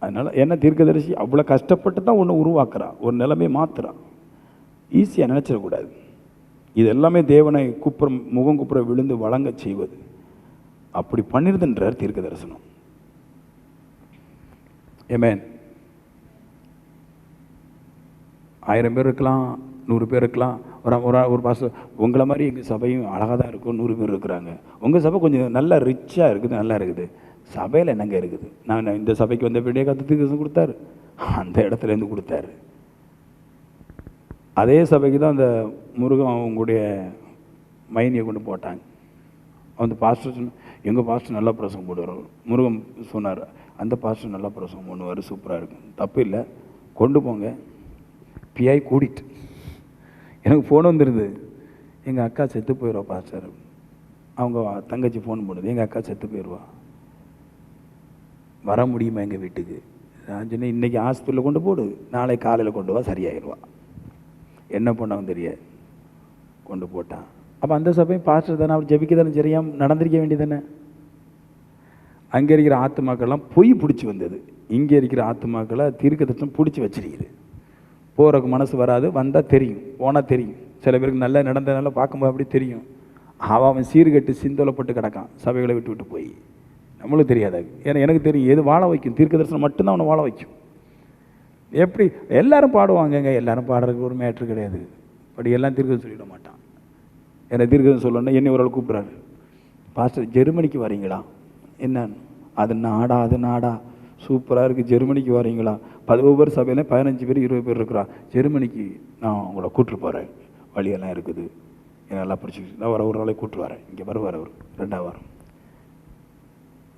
அதனால் என்ன தீர்க்கதரிசி அவ்வளோ கஷ்டப்பட்டு தான் ஒன்று உருவாக்குறான், ஒரு நிலைமையை மாற்றுறான். ஈஸியாக நினச்சிடக்கூடாது. இது எல்லாமே தேவனை முகம் குப்புற விழுந்து வழங்க செய்வது. அப்படி பண்ணிருதுன்றார் தீர்க்க தரிசனம். ஆமென். 1000 பேர் இருக்கலாம், 100 பேர் இருக்கலாம். ஒரு பாஸ்டர் உங்களை மாதிரி எங்கள் சபையும் அழகாக தான் இருக்கும், 100 பேர் இருக்கிறாங்க. உங்கள் சபை கொஞ்சம் நல்லா ரிச்சாக இருக்குது, நல்லா இருக்குது. சபையில் என்னங்க இருக்குது? நான் இந்த சபைக்கு வந்த பெரிய கத்துக்கு கொடுத்தாரு, அந்த இடத்துலேருந்து கொடுத்தாரு. அதே சபைக்கு தான் அந்த முருகன் அவங்களுடைய மைனியை கொண்டு போட்டாங்க. அந்த பாஸ்டர் சொன்ன, எங்கள் பாஸ்டர் நல்லா பிரசங்கம் போடுவார். முருகன் சொன்னார், அந்த பாஸ்டர் நல்லா பிரசங்கம் பண்ணுவார், சூப்பராக இருக்கும். தப்பு இல்லை, கொண்டு போங்க. பிஐ கூடிட்டு எனக்கு ஃபோன் வந்துடுது, எங்கள் அக்கா செத்து போயிடுவா பாஸ்டர். அவங்க தங்கச்சி ஃபோன் பண்ணுது, எங்கள் அக்கா செத்து போயிடுவா, வர முடியுமா எங்கள் வீட்டுக்கு? நான் சொன்னேன், இன்றைக்கி ஹாஸ்பிட்டலில் கொண்டு போடு, நாளை காலையில் கொண்டு வா, சரியாயிடுவா. என்ன பண்ணாலும் தெரியாது, கொண்டு போட்டான். அப்போ அந்த சபையும் பாஸ்டர் தானே, அவர் ஜெபிக்க தானே சரியாக நடந்திருக்க வேண்டியதானே. அங்கே இருக்கிற ஆத்துமாக்கள்லாம் பொய் பிடிச்சி வந்தது, இங்கே இருக்கிற ஆத்துமாக்களை தீர்க்க தரிசனம் பிடிச்சி வச்சிருக்குது. போகிறக்கு மனசு வராது, வந்தால் தெரியும், போனால் தெரியும். சில பேருக்கு நல்லா நடந்ததுனால பார்க்கும்போது அப்படி தெரியும். அவன் சீர்கட்டு சிந்தோலப்பட்டு கிடக்கான் சபைகளை விட்டு விட்டு போய். நம்மளுக்கு தெரியாது. ஏன்னா எனக்கு தெரியும் எது வாழ வைக்கும். தீர்க்க தரிசனம் மட்டும்தான் அவனை வாழ வைக்கும். எப்படி எல்லாரும் பாடுவாங்கங்க, எல்லாரும் பாடுறதுக்கு ஒரு மேட்ரு கிடையாது. பட் எல்லாம் தீர்க்க சொல்லிட மாட்டான். என்னை தீர்க்க சொல்லணும்னா என்னை ஒரு ஆள் கூப்பிட்றாரு, பாஸ்டர் ஜெர்மனிக்கு வரீங்களா? என்னன்னு? அது நாடா, அது நாடா சூப்பராக இருக்குது, ஜெர்மனிக்கு வரீங்களா? 10 பேர் சபையில் 15 பேர் 20 பேர் இருக்கிறா, ஜெர்மனிக்கு நான் உங்களை கூப்பிட்டு போகிறேன், வழியெல்லாம் இருக்குது, நல்லா பிடிச்சிக்கிட்டு நான் ஒரு நாளைக்கு கூப்பிட்டு வரேன். இங்கே வருவார் அவர் 2ஆம் வாரம்.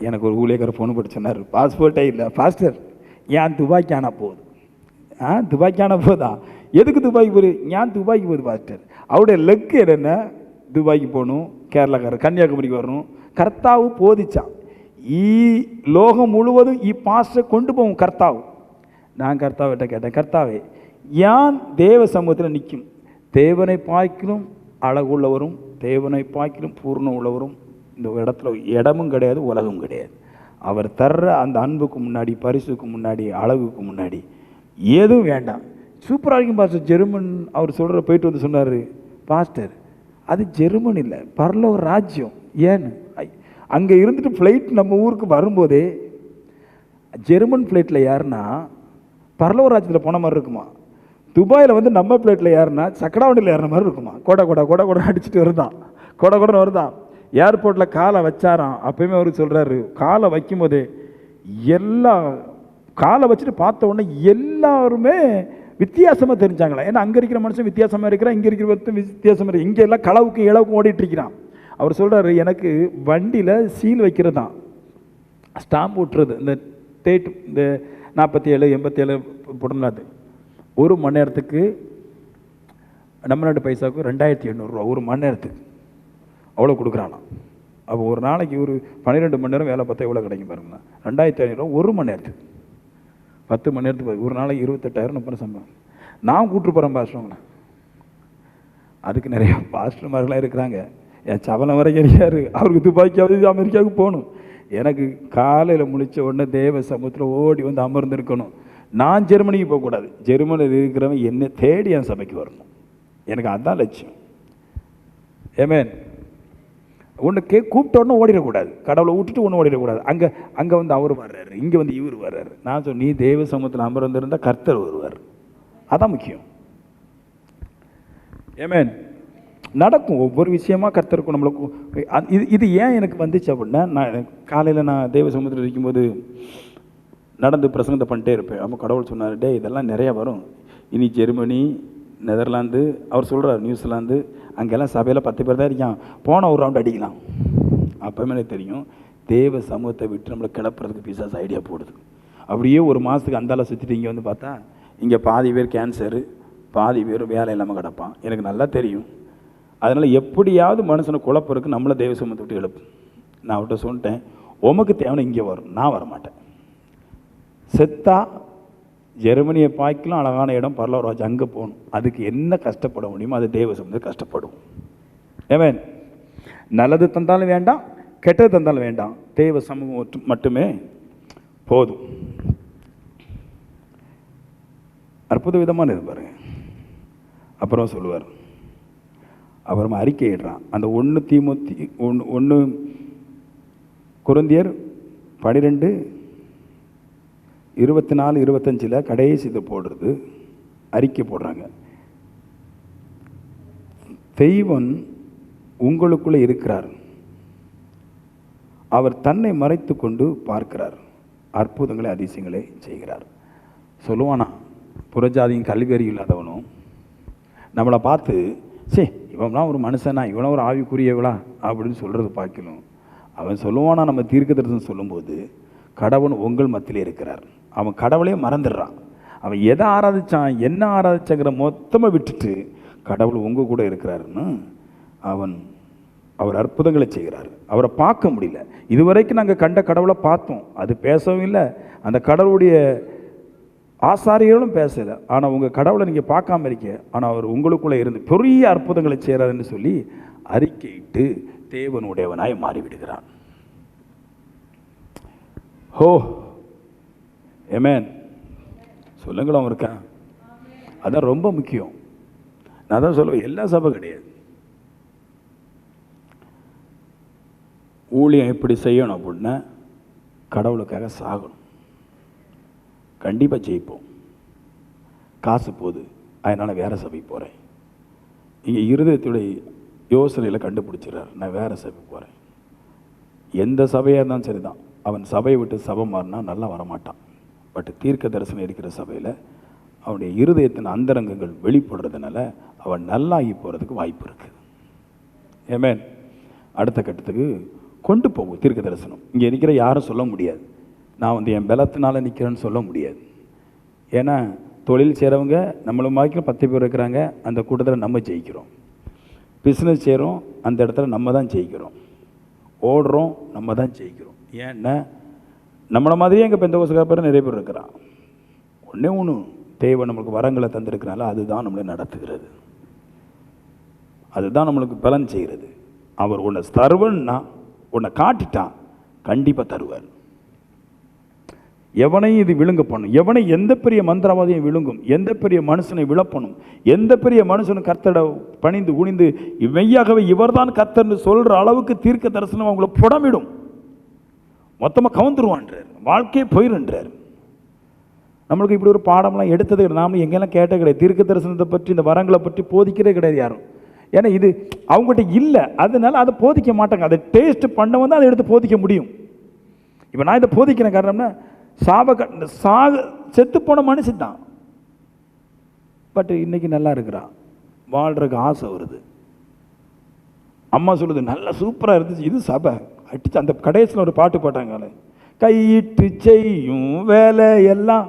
எனக்கு ஒரு ஊழியக்கார ஃபோன் போட்டு சொன்னார், பாஸ்போர்ட்டே இல்லை பாஸ்டர், ஏன் துபாய்க்கு ஆனால் போகுது? துபாய்க்கு ஆனால் போதா? எதுக்கு துபாய்க்கு போகுது? ஏன் துபாய்க்கு போகுது பாஸ்டர்? அவருடைய லெக்கு என்னென்ன, துபாய்க்கு போகணும், கேரளாக்காரர் கன்னியாகுமரிக்கு வரணும். கர்த்தாவு போதிச்சான், லோகம் முழுவதும் பாஸ்டர் கொண்டு போகும் கர்த்தாவு. நான் கர்த்தாவிட்ட கேட்டேன், கர்த்தாவே ஏன் தேவ சமூகத்தில் நிற்கும்? தேவனை பாய்க்கிலும் அழகுள்ளவரும் தேவனை பாய்க்கிலும் பூர்ணம் உள்ளவரும் இந்த இடத்துல இடமும் கிடையாது, உலகம் கிடையாது. அவர் தர்ற அந்த அன்புக்கு முன்னாடி, பரிசுக்கு முன்னாடி, அழகுக்கு முன்னாடி எதுவும் வேண்டாம். சூப்பராக இருக்கும் பாஸ்டர். ஜெர்மன் அவர் சொல்கிற போயிட்டு வந்து சொன்னார், பாஸ்டர் அது ஜெர்மன் இல்லை, பரலோக ராஜ்யம். ஏன்னு அங்கே இருந்துட்டு ஃப்ளைட் நம்ம ஊருக்கு வரும்போதே ஜெர்மன் ஃப்ளைட்டில் யாருன்னா பரலோக ராஜ்யத்தில் போன மாதிரி இருக்குமா, துபாயில் நம்ம ஃப்ளைட்டில் யாருன்னா சக்கடா வண்டியில் ஏறின மாதிரி இருக்குமா. கொடை அடிச்சுட்டு வருதான், கொடன்னு வருதான். ஏர்போர்ட்டில் காலை வச்சாராம், அப்பயுமே அவருக்கு சொல்கிறாரு, காலை வைக்கும்போதே காலை வச்சுட்டு பார்த்த உடனே எல்லாருமே வித்தியாசமாக தெரிஞ்சாங்களா. ஏன்னா அங்கே இருக்கிற மனுஷன் வித்தியாசமாக இருக்கிறான், இங்கே இருக்கிற வித்தியாசமாக இருக்கு. இங்கே எல்லாம் களவுக்கு இளவுக்கும் ஓடிட்டு இருக்கிறான். அவர் சொல்கிறாரு, எனக்கு வண்டியில் சீல் வைக்கிறது தான், ஸ்டாம்ப் விட்டுறது, இந்த டேட் இந்த 47 87 போடலாது. 1 மணி நேரத்துக்கு நம்ம நாட்டு பைசாவுக்கு 2800 ரூபா 1 மணி நேரத்துக்கு, அவ்வளோ கொடுக்குறானா. அப்போ ஒரு நாளைக்கு ஒரு 12 மணி நேரம் வேலை பார்த்தா எவ்வளோ கிடைக்கும் பாருங்களா. 2500 ரூபா 1 மணி நேரத்துக்கு, 10 மணி நேரத்துக்கு ஒரு நாளைக்கு 28,000 30 சம்பளம். நான் கூப்பிட்டு போகிறேன் பாஸ்டர்ங்களா. அதுக்கு நிறைய பாஸ்டர்மார்களாக இருக்கிறாங்க. என் சபலம் வரைக்கும் இருக்காரு, அவருக்கு துபாய்க்காவது அமெரிக்காவுக்கு போகணும். எனக்கு காலையில் முழிச்ச உடனே தேவ சமூகத்தில் ஓடி வந்து அமர்ந்திருக்கணும். நான் ஜெர்மனிக்கு போகக்கூடாது, ஜெர்மனியில் இருக்கிறவன் என்னை தேடி என் சபைக்கு வரணும். எனக்கு அதுதான் லட்சியம். ஏமேன். ஒன்று கூப்பிட்ட உடனே ஓடிடக்கூடாது, கடவுளை விட்டுட்டு ஒன்று ஓடிடக்கூடாது. அங்கே அவர் வர்றாரு, இங்கே இவர் வர்றாரு. நான் சொன்ன, நீ தேவ சமூகத்தில் அமர்ந்திருந்தால் கர்த்தர் வருவார். அதான் முக்கியம். ஏமேன். நடக்கும் ஒவ்வொரு விஷயமா கர்த்தருக்கும் நம்மளுக்கும். இது ஏன் எனக்கு வந்துச்சு அப்படின்னா, நான் காலையில் தேவ சமூகத்தில் இருக்கும்போது நடந்து பிரசங்கத்தை பண்ணிட்டே இருப்பேன். அப்போ கடவுள் சொன்னார், டே இதெல்லாம் நிறையா வரும், இனி ஜெர்மனி, நெதர்லாந்து, அவர் சொல்கிறார் நியூசிலாந்து, அங்கெல்லாம் சபையில் 10 பேர் தான் இருக்கான், போன ஒரு ரவுண்ட் அடிக்கலாம். அப்போயுமே எனக்கு தெரியும் தேவ சமூகத்தை விட்டு நம்மளை கிளப்புறதுக்கு பிசாசு ஐடியா போடுது. அப்படியே ஒரு மாதத்துக்கு அந்தால சுற்றிட்டு இங்கே வந்து பார்த்தா இங்கே பாதி பேர் கேன்சரு, பாதி பேர் வேலை இல்லாமல் கிடப்பான். எனக்கு நல்லா தெரியும். அதனால் எப்படியாவது மனுஷனை குழப்பறதுக்கு நம்மளை தேவ சமூகத்தை விட்டு எழுப்பு. நான் அவர்கிட்ட சொல்லிட்டேன், உமக்கு தேவை இங்கே வரும், நான் வரமாட்டேன். செத்தா ஜெர்மனியை பாய்க்கலாம் அழகான இடம் பரலோராஜ், அங்கே போகணும். அதுக்கு என்ன கஷ்டப்பட முடியுமோ அது தேவ சமூகத்தை கஷ்டப்படும். ஏமேன். நல்லது தந்தாலும் வேண்டாம், கெட்டது தந்தாலும் வேண்டாம், தேவ சமூகம் மட்டுமே போதும். அற்புத விதமான இது பாருங்க. அப்புறம் சொல்லுவார், அப்புறமா அறிக்கையிடுறான். அந்த 1 தீமோத்தி 1 கொரிந்தியர் 12:24-25 கடைசி இதை போடுறது, அறிக்கை போடுறாங்க. தெய்வன் உங்களுக்குள்ளே இருக்கிறார், அவர் தன்னை மறைத்து கொண்டு பார்க்கிறார், அற்புதங்களை அதிசயங்களை செய்கிறார். சொல்லுவானா புறஜாதியும் கல்வியறி இல்லாதவனும் நம்மளை பார்த்து இவன்லாம் ஒரு மனுஷனா, இவனா ஒரு ஆவிக்குரியவளா அப்படின்னு சொல்கிறது பார்க்கணும். அவன் சொல்லுவானா நம்ம தீர்க்கதரிசனம் சொல்லும்போது கடவுள் உங்கள் மத்தியிலே இருக்கிறார். அவன் கடவுளையே மறந்துடுறான். அவன் எதை ஆராதிச்சான், என்ன ஆராதிச்சாங்கிற மொத்தமாக விட்டுட்டு கடவுள் உங்கள் கூட இருக்கிறாருன்னு அவர் அற்புதங்களை செய்கிறார். அவரை பார்க்க முடியல. இதுவரைக்கும் நாங்கள் கண்ட கடவுளை பார்த்தோம், அது பேசவும் இல்லை, அந்த கடவுளுடைய ஆசாரியர்களும் பேசலை. ஆனால் உங்கள் கடவுளை நீங்கள் பார்க்காம இருக்க, ஆனால் அவர் உங்களுக்குள்ளே இருந்து பெரிய அற்புதங்களை செய்கிறாருன்னு சொல்லி அறிக்கையிட்டு தேவனுடையவனாய் மாறிவிடுகிறான். ஹோ ஏமேன். சொல்லுங்களும் இருக்கா? அதான் ரொம்ப முக்கியம். நான் தான் சொல்லுவேன், எல்லா சபை கிடையாது. ஊழியம் எப்படி செய்யணும் அப்படின்னா கடவுளுக்காக சாகணும். கண்டிப்பாக ஜெயிப்போம். காசு போகுது, அதனால் வேறு சபைக்கு போகிறேன். இங்கே இருதயத்துடைய யோசனையில் கண்டுபிடிச்சிடறார், நான் வேறு சபைக்கு போகிறேன். எந்த சபையாக இருந்தாலும் சரி தான், அவன் சபையை விட்டு சபை மாறினா நல்லா வரமாட்டான். பட் தீர்க்க தரிசனம் இருக்கிற சபையில் அவனுடைய இருதயத்தின் அந்தரங்கங்கள் வெளிப்படுறதுனால அவன் நல்லாகி போகிறதுக்கு வாய்ப்பு இருக்குது. ஏமேன். அடுத்த கட்டத்துக்கு கொண்டு போகும் தீர்க்க தரிசனம். இங்கே இருக்கிற யாரும் சொல்ல முடியாது, நான் என் பலத்தினால நிற்கிறேன்னு சொல்ல முடியாது. ஏன்னா தொழில் செய்கிறவங்க நம்மளை மாதிரி 10 பேர் இருக்கிறாங்க, அந்த கூட்டத்தில் நம்ம ஜெயிக்கிறோம். பிஸ்னஸ் செய்கிறோம், அந்த இடத்துல நம்ம தான் ஜெயிக்கிறோம். ஓடுறோம், நம்ம தான் ஜெயிக்கிறோம். ஏன்னா நம்மளை மாதிரியே எங்கள் பெந்தகோஸ்துக்கார பேர் நிறைய பேர் இருக்கிறான். ஒன்று தேவன் நம்மளுக்கு வரங்களை தந்திருக்கிறனால அதுதான் நம்மளை நடத்துகிறது, அதுதான் நம்மளுக்கு பலன் செய்கிறது. அவர் உன்னை தருவன்னா உன்னை காட்டிட்டான், கண்டிப்பாக தருவார். எவனையும் இது விழுங்க பண்ணும், எவனை எந்த பெரிய மந்திரவாதியும் விழுங்கும், எந்த பெரிய மனுஷனை விழப்பணும், எந்த பெரிய மனுஷனும் கர்த்தரை பணிந்து குனிந்து மெய்யாகவே இவர்தான் கர்த்தர்னு சொல்கிற அளவுக்கு தீர்க்க தரிசனம் அவங்கள புடமிடும். மொத்தமாக கவுந்துருவான்றார், வாழ்க்கையே போயிருன்றார். நம்மளுக்கு இப்படி ஒரு பாடம்லாம் எடுத்தது நாம எங்கெல்லாம் கேட்ட கிடையாது. தீர்க்க தரிசனத்தை பற்றி இந்த வரங்களை பற்றி போதிக்கிறதே கிடையாது யாரும். ஏன்னா இது அவங்ககிட்ட இல்லை, அதனால அதை போதிக்க மாட்டாங்க. அதை டேஸ்ட் பண்ண வந்து அதை எடுத்து போதிக்க முடியும். இப்போ நான் இதை போதிக்கிற காரணம்னா செத்து போன மனுஷன் தான், பட் இன்னைக்கு நல்லா இருக்கிறான், வாழ்றதுக்கு ஆசை வருது. அம்மா சொல்லுது நல்லா சூப்பராக இருந்துச்சு, இது சபை அடிச்சு. அந்த கடைசியில் ஒரு பாட்டு போட்டாங்க, கையிட்டு செய்யும் வேலை எல்லாம்.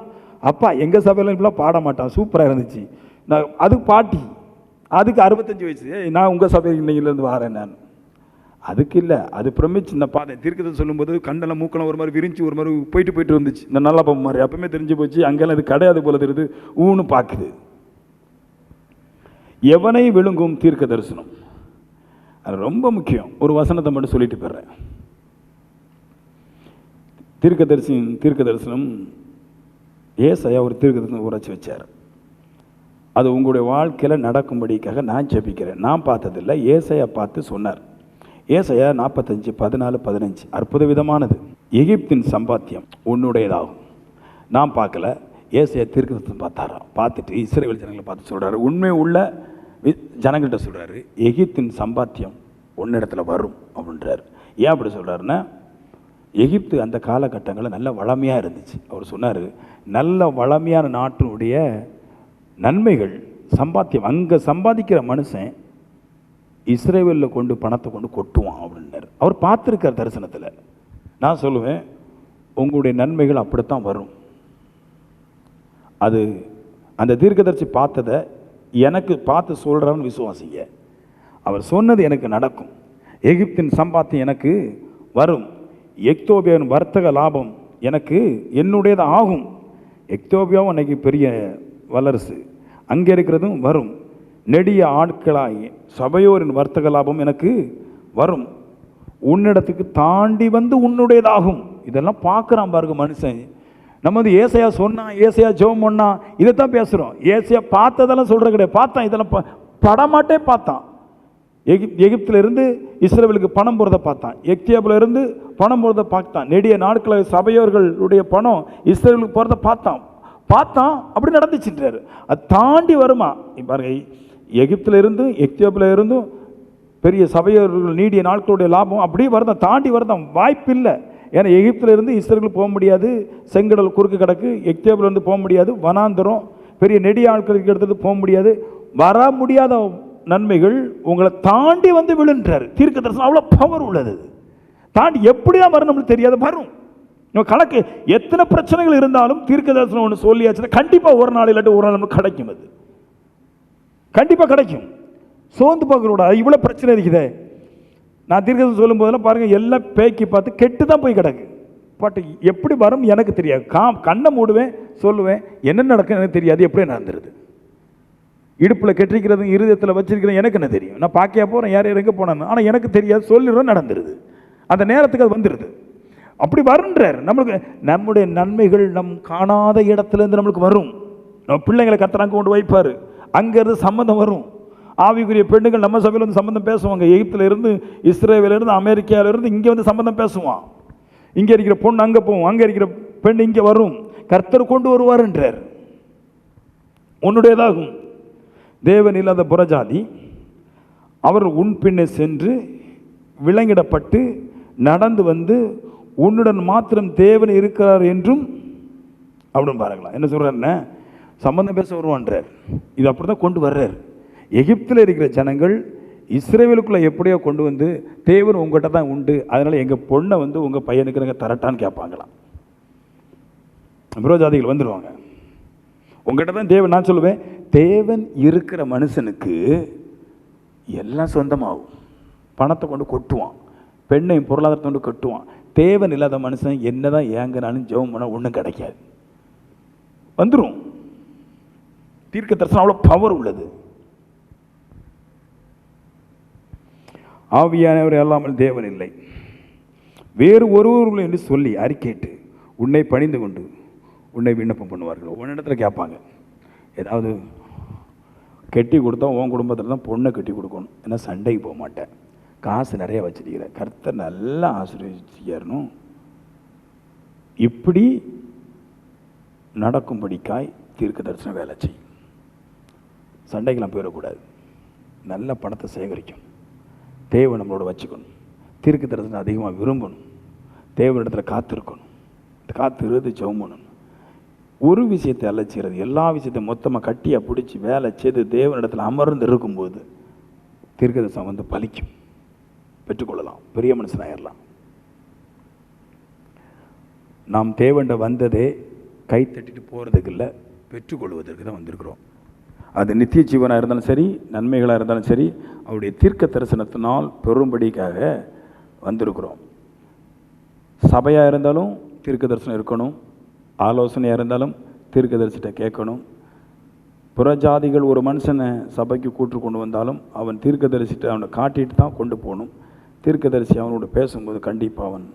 அப்பா எங்கள் சபையில் இப்படிலாம் பாட மாட்டான், சூப்பராக இருந்துச்சு. நான் அதுக்கு பாட்டி, அதுக்கு 65 வயசு, நான் உங்கள் சபையில் இன்னையிலேருந்து வரேன் நான். அதுக்கு இல்லை, அது பிரமிச்சு இந்த பாதை தீர்க்கத்தை சொல்லும்போது கண்ணெல்லாம் மூக்கெல்லாம் ஒரு மாதிரி விரிஞ்சு ஒரு மாதிரி போயிட்டு வந்துச்சு. இந்த நல்லா பாப்ப மாதிரி அப்பவுமே தெரிஞ்சு போச்சு, அங்கெல்லாம் இது கிடையாது போல தெரியுது, ஊன்னு பார்க்குது. எவனை விழுங்கும் தீர்க்க தரிசனம், அது ரொம்ப முக்கியம். ஒரு வசனத்தை மட்டும் சொல்லிட்டு போயிடுறேன். தீர்க்க தரிசனம் ஏசாயா ஒரு தீர்க்க தரிசனம் உரைச்சி வச்சார். அது உங்களுடைய வாழ்க்கையில் நடக்கும்படிக்காக நான் ஜெபிக்கிறேன். நான் பார்த்ததில்லை, ஏசாயா பார்த்து சொன்னார். ஏசாயா 45:14-15 அற்புத விதமானது. எகிப்தின் சம்பாத்தியம் உன்னுடையதாகும். நான் பார்க்கல, ஏசாயா தீர்க்கதரிசனம் பார்த்தாரா. பார்த்துட்டு இஸ்ரவேல் ஜனங்களை பார்த்து சொல்கிறாரு, உண்மை உள்ள ஜனங்கள்கிட்ட சொல்கிறாரு, எகிப்தின் சம்பாத்தியம் உன்னிடத்துல வரும் அப்படின்றார். ஏன் அப்படி சொல்கிறாருன்னா, எகிப்து அந்த காலகட்டங்களில் நல்ல வளமையாக இருந்துச்சு. அவர் சொன்னார், நல்ல வளமையான நாட்டினுடைய நன்மைகள் சம்பாத்தியம், அங்கே சம்பாதிக்கிற மனுஷன் இஸ்ரேவேலில் கொண்டு பணத்தை கொண்டு கொட்டுவான் அப்படின்னாரு. அவர் பார்த்துருக்கார் தரிசனத்தில். நான் சொல்லுவேன், உங்களுடைய நன்மைகள் அப்படித்தான் வரும். அது அந்த தீர்க்கதரிசி பார்த்ததை எனக்கு பார்த்து சொல்கிறான்னு விசுவாசிங்க. அவர் சொன்னது எனக்கு நடக்கும். எகிப்தின் சம்பாத்தியம் எனக்கு வரும். எக்தோபியாவின் வர்த்தக லாபம் எனக்கு என்னுடையது ஆகும். எக்தோபியாவும் அன்னைக்கு பெரிய வல்லரசு, அங்கே இருக்கிறதும் வரும். நெடிய ஆட்களாய் சபையோரின் வர்த்தக லாபம் எனக்கு வரும். உன்னிடத்துக்கு தாண்டி வந்து உன்னுடையதாகும். இதெல்லாம் பார்க்குறான் பாருங்க மனுஷன். நம்ம வந்து ஏசையா சொன்னா, ஏசையா ஜெபம் பண்ணா, இதைத்தான் பேசுகிறோம். ஏசையா பார்த்ததெல்லாம் சொல்கிற கிடையாது. பார்த்தான், இதெல்லாம் படமாட்டே பார்த்தான். எகிப்திலிருந்து இஸ்ரேலுக்கு பணம் போகிறத பார்த்தான். எத்தியோப்பியிலிருந்து பணம் போகிறத பார்த்தான். நெடிய நாட்களில் சபையோர்களுடைய பணம் இஸ்ரேலுக்கு போகிறத பார்த்தான். அப்படி நடந்துச்சுன்றாரு. அது தாண்டி வருமா பாருங்க. எகிப்திலிருந்தும் எத்தியோப்பியிலிருந்தும் பெரிய சபையோர்கள் நீடிய நாட்களுடைய லாபம் அப்படியே வருதான், தாண்டி வருதான். வாய்ப்பு இல்லை. ஏன்னா எகிப்திலிருந்து இஸ்ரேலுக்கு போக முடியாது, செங்கடல் குறுக்கு கிடக்கு. எத்தியோப்பியிலிருந்து போக முடியாது, வனாந்தரம். பெரிய நெடிய ஆட்களுக்கு எடுத்துட்டு போக முடியாது. வர முடியாத நன்மைகள் உங்களை தாண்டி வந்து விழுன்றாரு. தீர்க்க தரிசனம் அவ்வளோ பவர் உள்ளது. தாண்டி எப்படி தான் வரும் நம்மளுக்கு தெரியாது, வரும். கணக்கு எத்தனை பிரச்சனைகள் இருந்தாலும் தீர்க்க தரிசனம் ஒன்று சொல்லியாச்சுன்னா கண்டிப்பாக ஒரு நாள் இல்லாட்டி ஒரு நாள் நம்மளுக்கு கிடைக்கும். அது கண்டிப்பாக கிடைக்கும். சோர்ந்து பார்க்கக்கூடாது. இவ்வளோ பிரச்சனை இருக்குதே. நான் தீர்க்கதரிசனம் சொல்லும் போதெல்லாம் பாருங்கள், எல்லாம் பேக்கி பார்த்து கெட்டு தான் போய் கிடக்கு. பட் எப்படி வரும் எனக்கு தெரியாது. கண்ணை மூடுவேன், சொல்லுவேன், என்ன நடக்கும் எனக்கு தெரியாது. எப்படியே நடந்துருது. இடுப்பில் கெட்டிருக்கிறது, இருதயத்தில் வச்சிருக்கிறது எனக்கு என்ன தெரியும். நான் பார்க்கையா போகிறேன், யார் எங்கே போனேன்னு, ஆனால் எனக்கு தெரியாது. சொல்லிடுறோம், நடந்துருது. அந்த நேரத்துக்கு அது வந்துடுது. அப்படி வருன்றார். நம்மளுக்கு நம்முடைய நன்மைகள் நம் காணாத இடத்துலேருந்து நம்மளுக்கு வரும். நம்ம பிள்ளைங்களை கர்த்தர் கொண்டு வைப்பார். அங்கேருந்து சம்மந்தம் வரும். ஆவிக்குரிய பெண்ணுகள் நம்ம சபையில் வந்து சம்பந்தம் பேசுவாங்க. எகிப்திலிருந்து, இஸ்ரேலிருந்து, அமெரிக்காவிலிருந்து இங்கே வந்து சம்பந்தம் பேசுவான். இங்கே இருக்கிற பொண்ணு அங்கே போவோம், அங்கே இருக்கிற பெண் இங்கே வரும். கர்த்தர் கொண்டு வருவார்ன்றார். உன்னுடையதாகும். தேவன் இல்லாத புறஜாதி அவர் உன் பின்னே சென்று விலங்கிடப்பட்டு நடந்து வந்து உன்னுடன் மாத்திரம் தேவன் இருக்கிறார் என்றும் அப்படின்னு பாருங்களா. என்ன சொல்றாருன்னா, சம்பந்தம் பேச வருவான்றார். இது அப்படி தான் கொண்டு வர்றார். எகிப்தில் இருக்கிற ஜனங்கள் இஸ்ரேலுக்குள்ளே எப்படியோ கொண்டு வந்து தேவன் உங்கள்கிட்ட தான் உண்டு, அதனால் எங்கள் பொண்ணை வந்து உங்கள் பையனுக்கு நாங்கள் தரட்டான்னு கேட்பாங்களாம். புறஜாதிகள் வந்துடுவாங்க. உங்கள்கிட்ட தான் தேவன். நான் சொல்லுவேன், தேவன் இருக்கிற மனுஷனுக்கு எல்லாம் சொந்தமாகும். பணத்தை கொண்டு கொட்டுவான், பெண்ணையும் பொருளாதாரத்தை கொண்டு கொட்டுவான். தேவன் இல்லாத மனுஷன் என்னதான் ஏங்கினாலும் ஜெபம் பண்ண ஒன்றும் கிடைக்காது. வந்துடும். தீர்க்க தரிசனம் அவ்வளோ பவர் உள்ளது. ஆவியானவர் அல்லாமல் தேவன் இல்லை, வேறு ஒருவர்கள் என்று சொல்லி அறிக்கையிட்டு உன்னை பணிந்து கொண்டு உன்னை விண்ணப்பம் பண்ணுவார்கள். ஒவ்வொரு இடத்துல கேட்பாங்க, ஏதாவது கட்டி கொடுத்தா உன் குடும்பத்தில் தான் பொண்ணை கட்டி கொடுக்கணும், ஏன்னா சண்டைக்கு போக மாட்டேன், காசு நிறைய வச்சிருக்கிற, கர்த்தர் நல்லா ஆசீர்வதிச்சிடணும். இப்படி நடக்கும்படிக்காய் தீர்க்க தரிசனம் வேலை செய்யும். சண்டைக்கெல்லாம் போயிடக்கூடாது. நல்ல பணத்தை சேகரிக்கும். தேவன் நம்மளோட வச்சுக்கணும். தீர்க்க தரிசனம் அதிகமாக விரும்பணும். தேவனிடத்தில் காத்திருக்கணும். காத்திருந்து ஜெபம் பண்ணணும். ஒரு விஷயத்தை அல்ல செய்கிறது, எல்லா விஷயத்தையும் மொத்தமாக கட்டியாக பிடிச்சி வேலை செய்து தேவனிடத்தில் அமர்ந்து இருக்கும்போது தீர்க்க தரிசனம் வந்து பலிக்கும். பெற்றுக்கொள்ளலாம், பெரிய மனுஷனாயிடலாம். நாம் தேவண்ட வந்ததே கை தட்டிட்டு போகிறதுக்கு இல்லை, பெற்றுக்கொள்வதற்கு தான் வந்திருக்கிறோம். அது நித்திய ஜீவனாக இருந்தாலும் சரி, நன்மைகளாக இருந்தாலும் சரி, அவருடைய தீர்க்க தரிசனத்தினால் பெரும்படிக்காக வந்திருக்கிறோம். சபையாக இருந்தாலும் தீர்க்க தரிசனம் இருக்கணும், ஆலோசனையாக இருந்தாலும் தீர்க்க தரிசனத்தை கேட்கணும். புறஜாதிகள் ஒரு மனுஷனை சபைக்கு கூட்டு கொண்டு வந்தாலும் அவன் தீர்க்க தரிசிட்டு அவனை காட்டிட்டு தான் கொண்டு போகணும். தீர்க்க தரிசி அவனோட பேசும்போது கண்டிப்பாக அவன்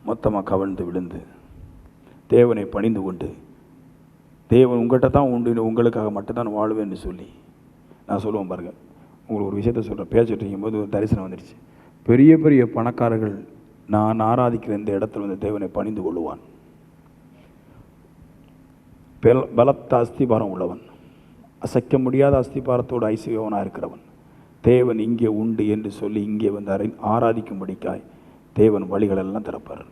மொத்தமாக கவர்ந்து விழுந்து தேவனை பணிந்து கொண்டு, தேவன் உங்கள்கிட்ட தான் உண்டு, உங்களுக்காக மட்டும்தான் வாழ்வேன்னு சொல்லி நான் சொல்லுவேன். பாருங்கள், உங்களுக்கு ஒரு விஷயத்த சொல்கிறேன். பேசிட்டு இருக்கும்போது ஒரு தரிசனம் வந்துடுச்சு. பெரிய பெரிய பணக்காரர்கள் நான் ஆராதிக்கிற இந்த இடத்துல வந்து தேவனை பணிந்து கொள்ளுவான். பலத்த அஸ்திபாரம் உள்ளவன், அசைக்க முடியாத அஸ்திபாரத்தோடு ஐசியவனாக இருக்கிறவன், தேவன் இங்கே உண்டு என்று சொல்லி இங்கே வந்து ஆராதிக்கும்படிக்காய் தேவன் வழிகளெல்லாம் திறப்பார்.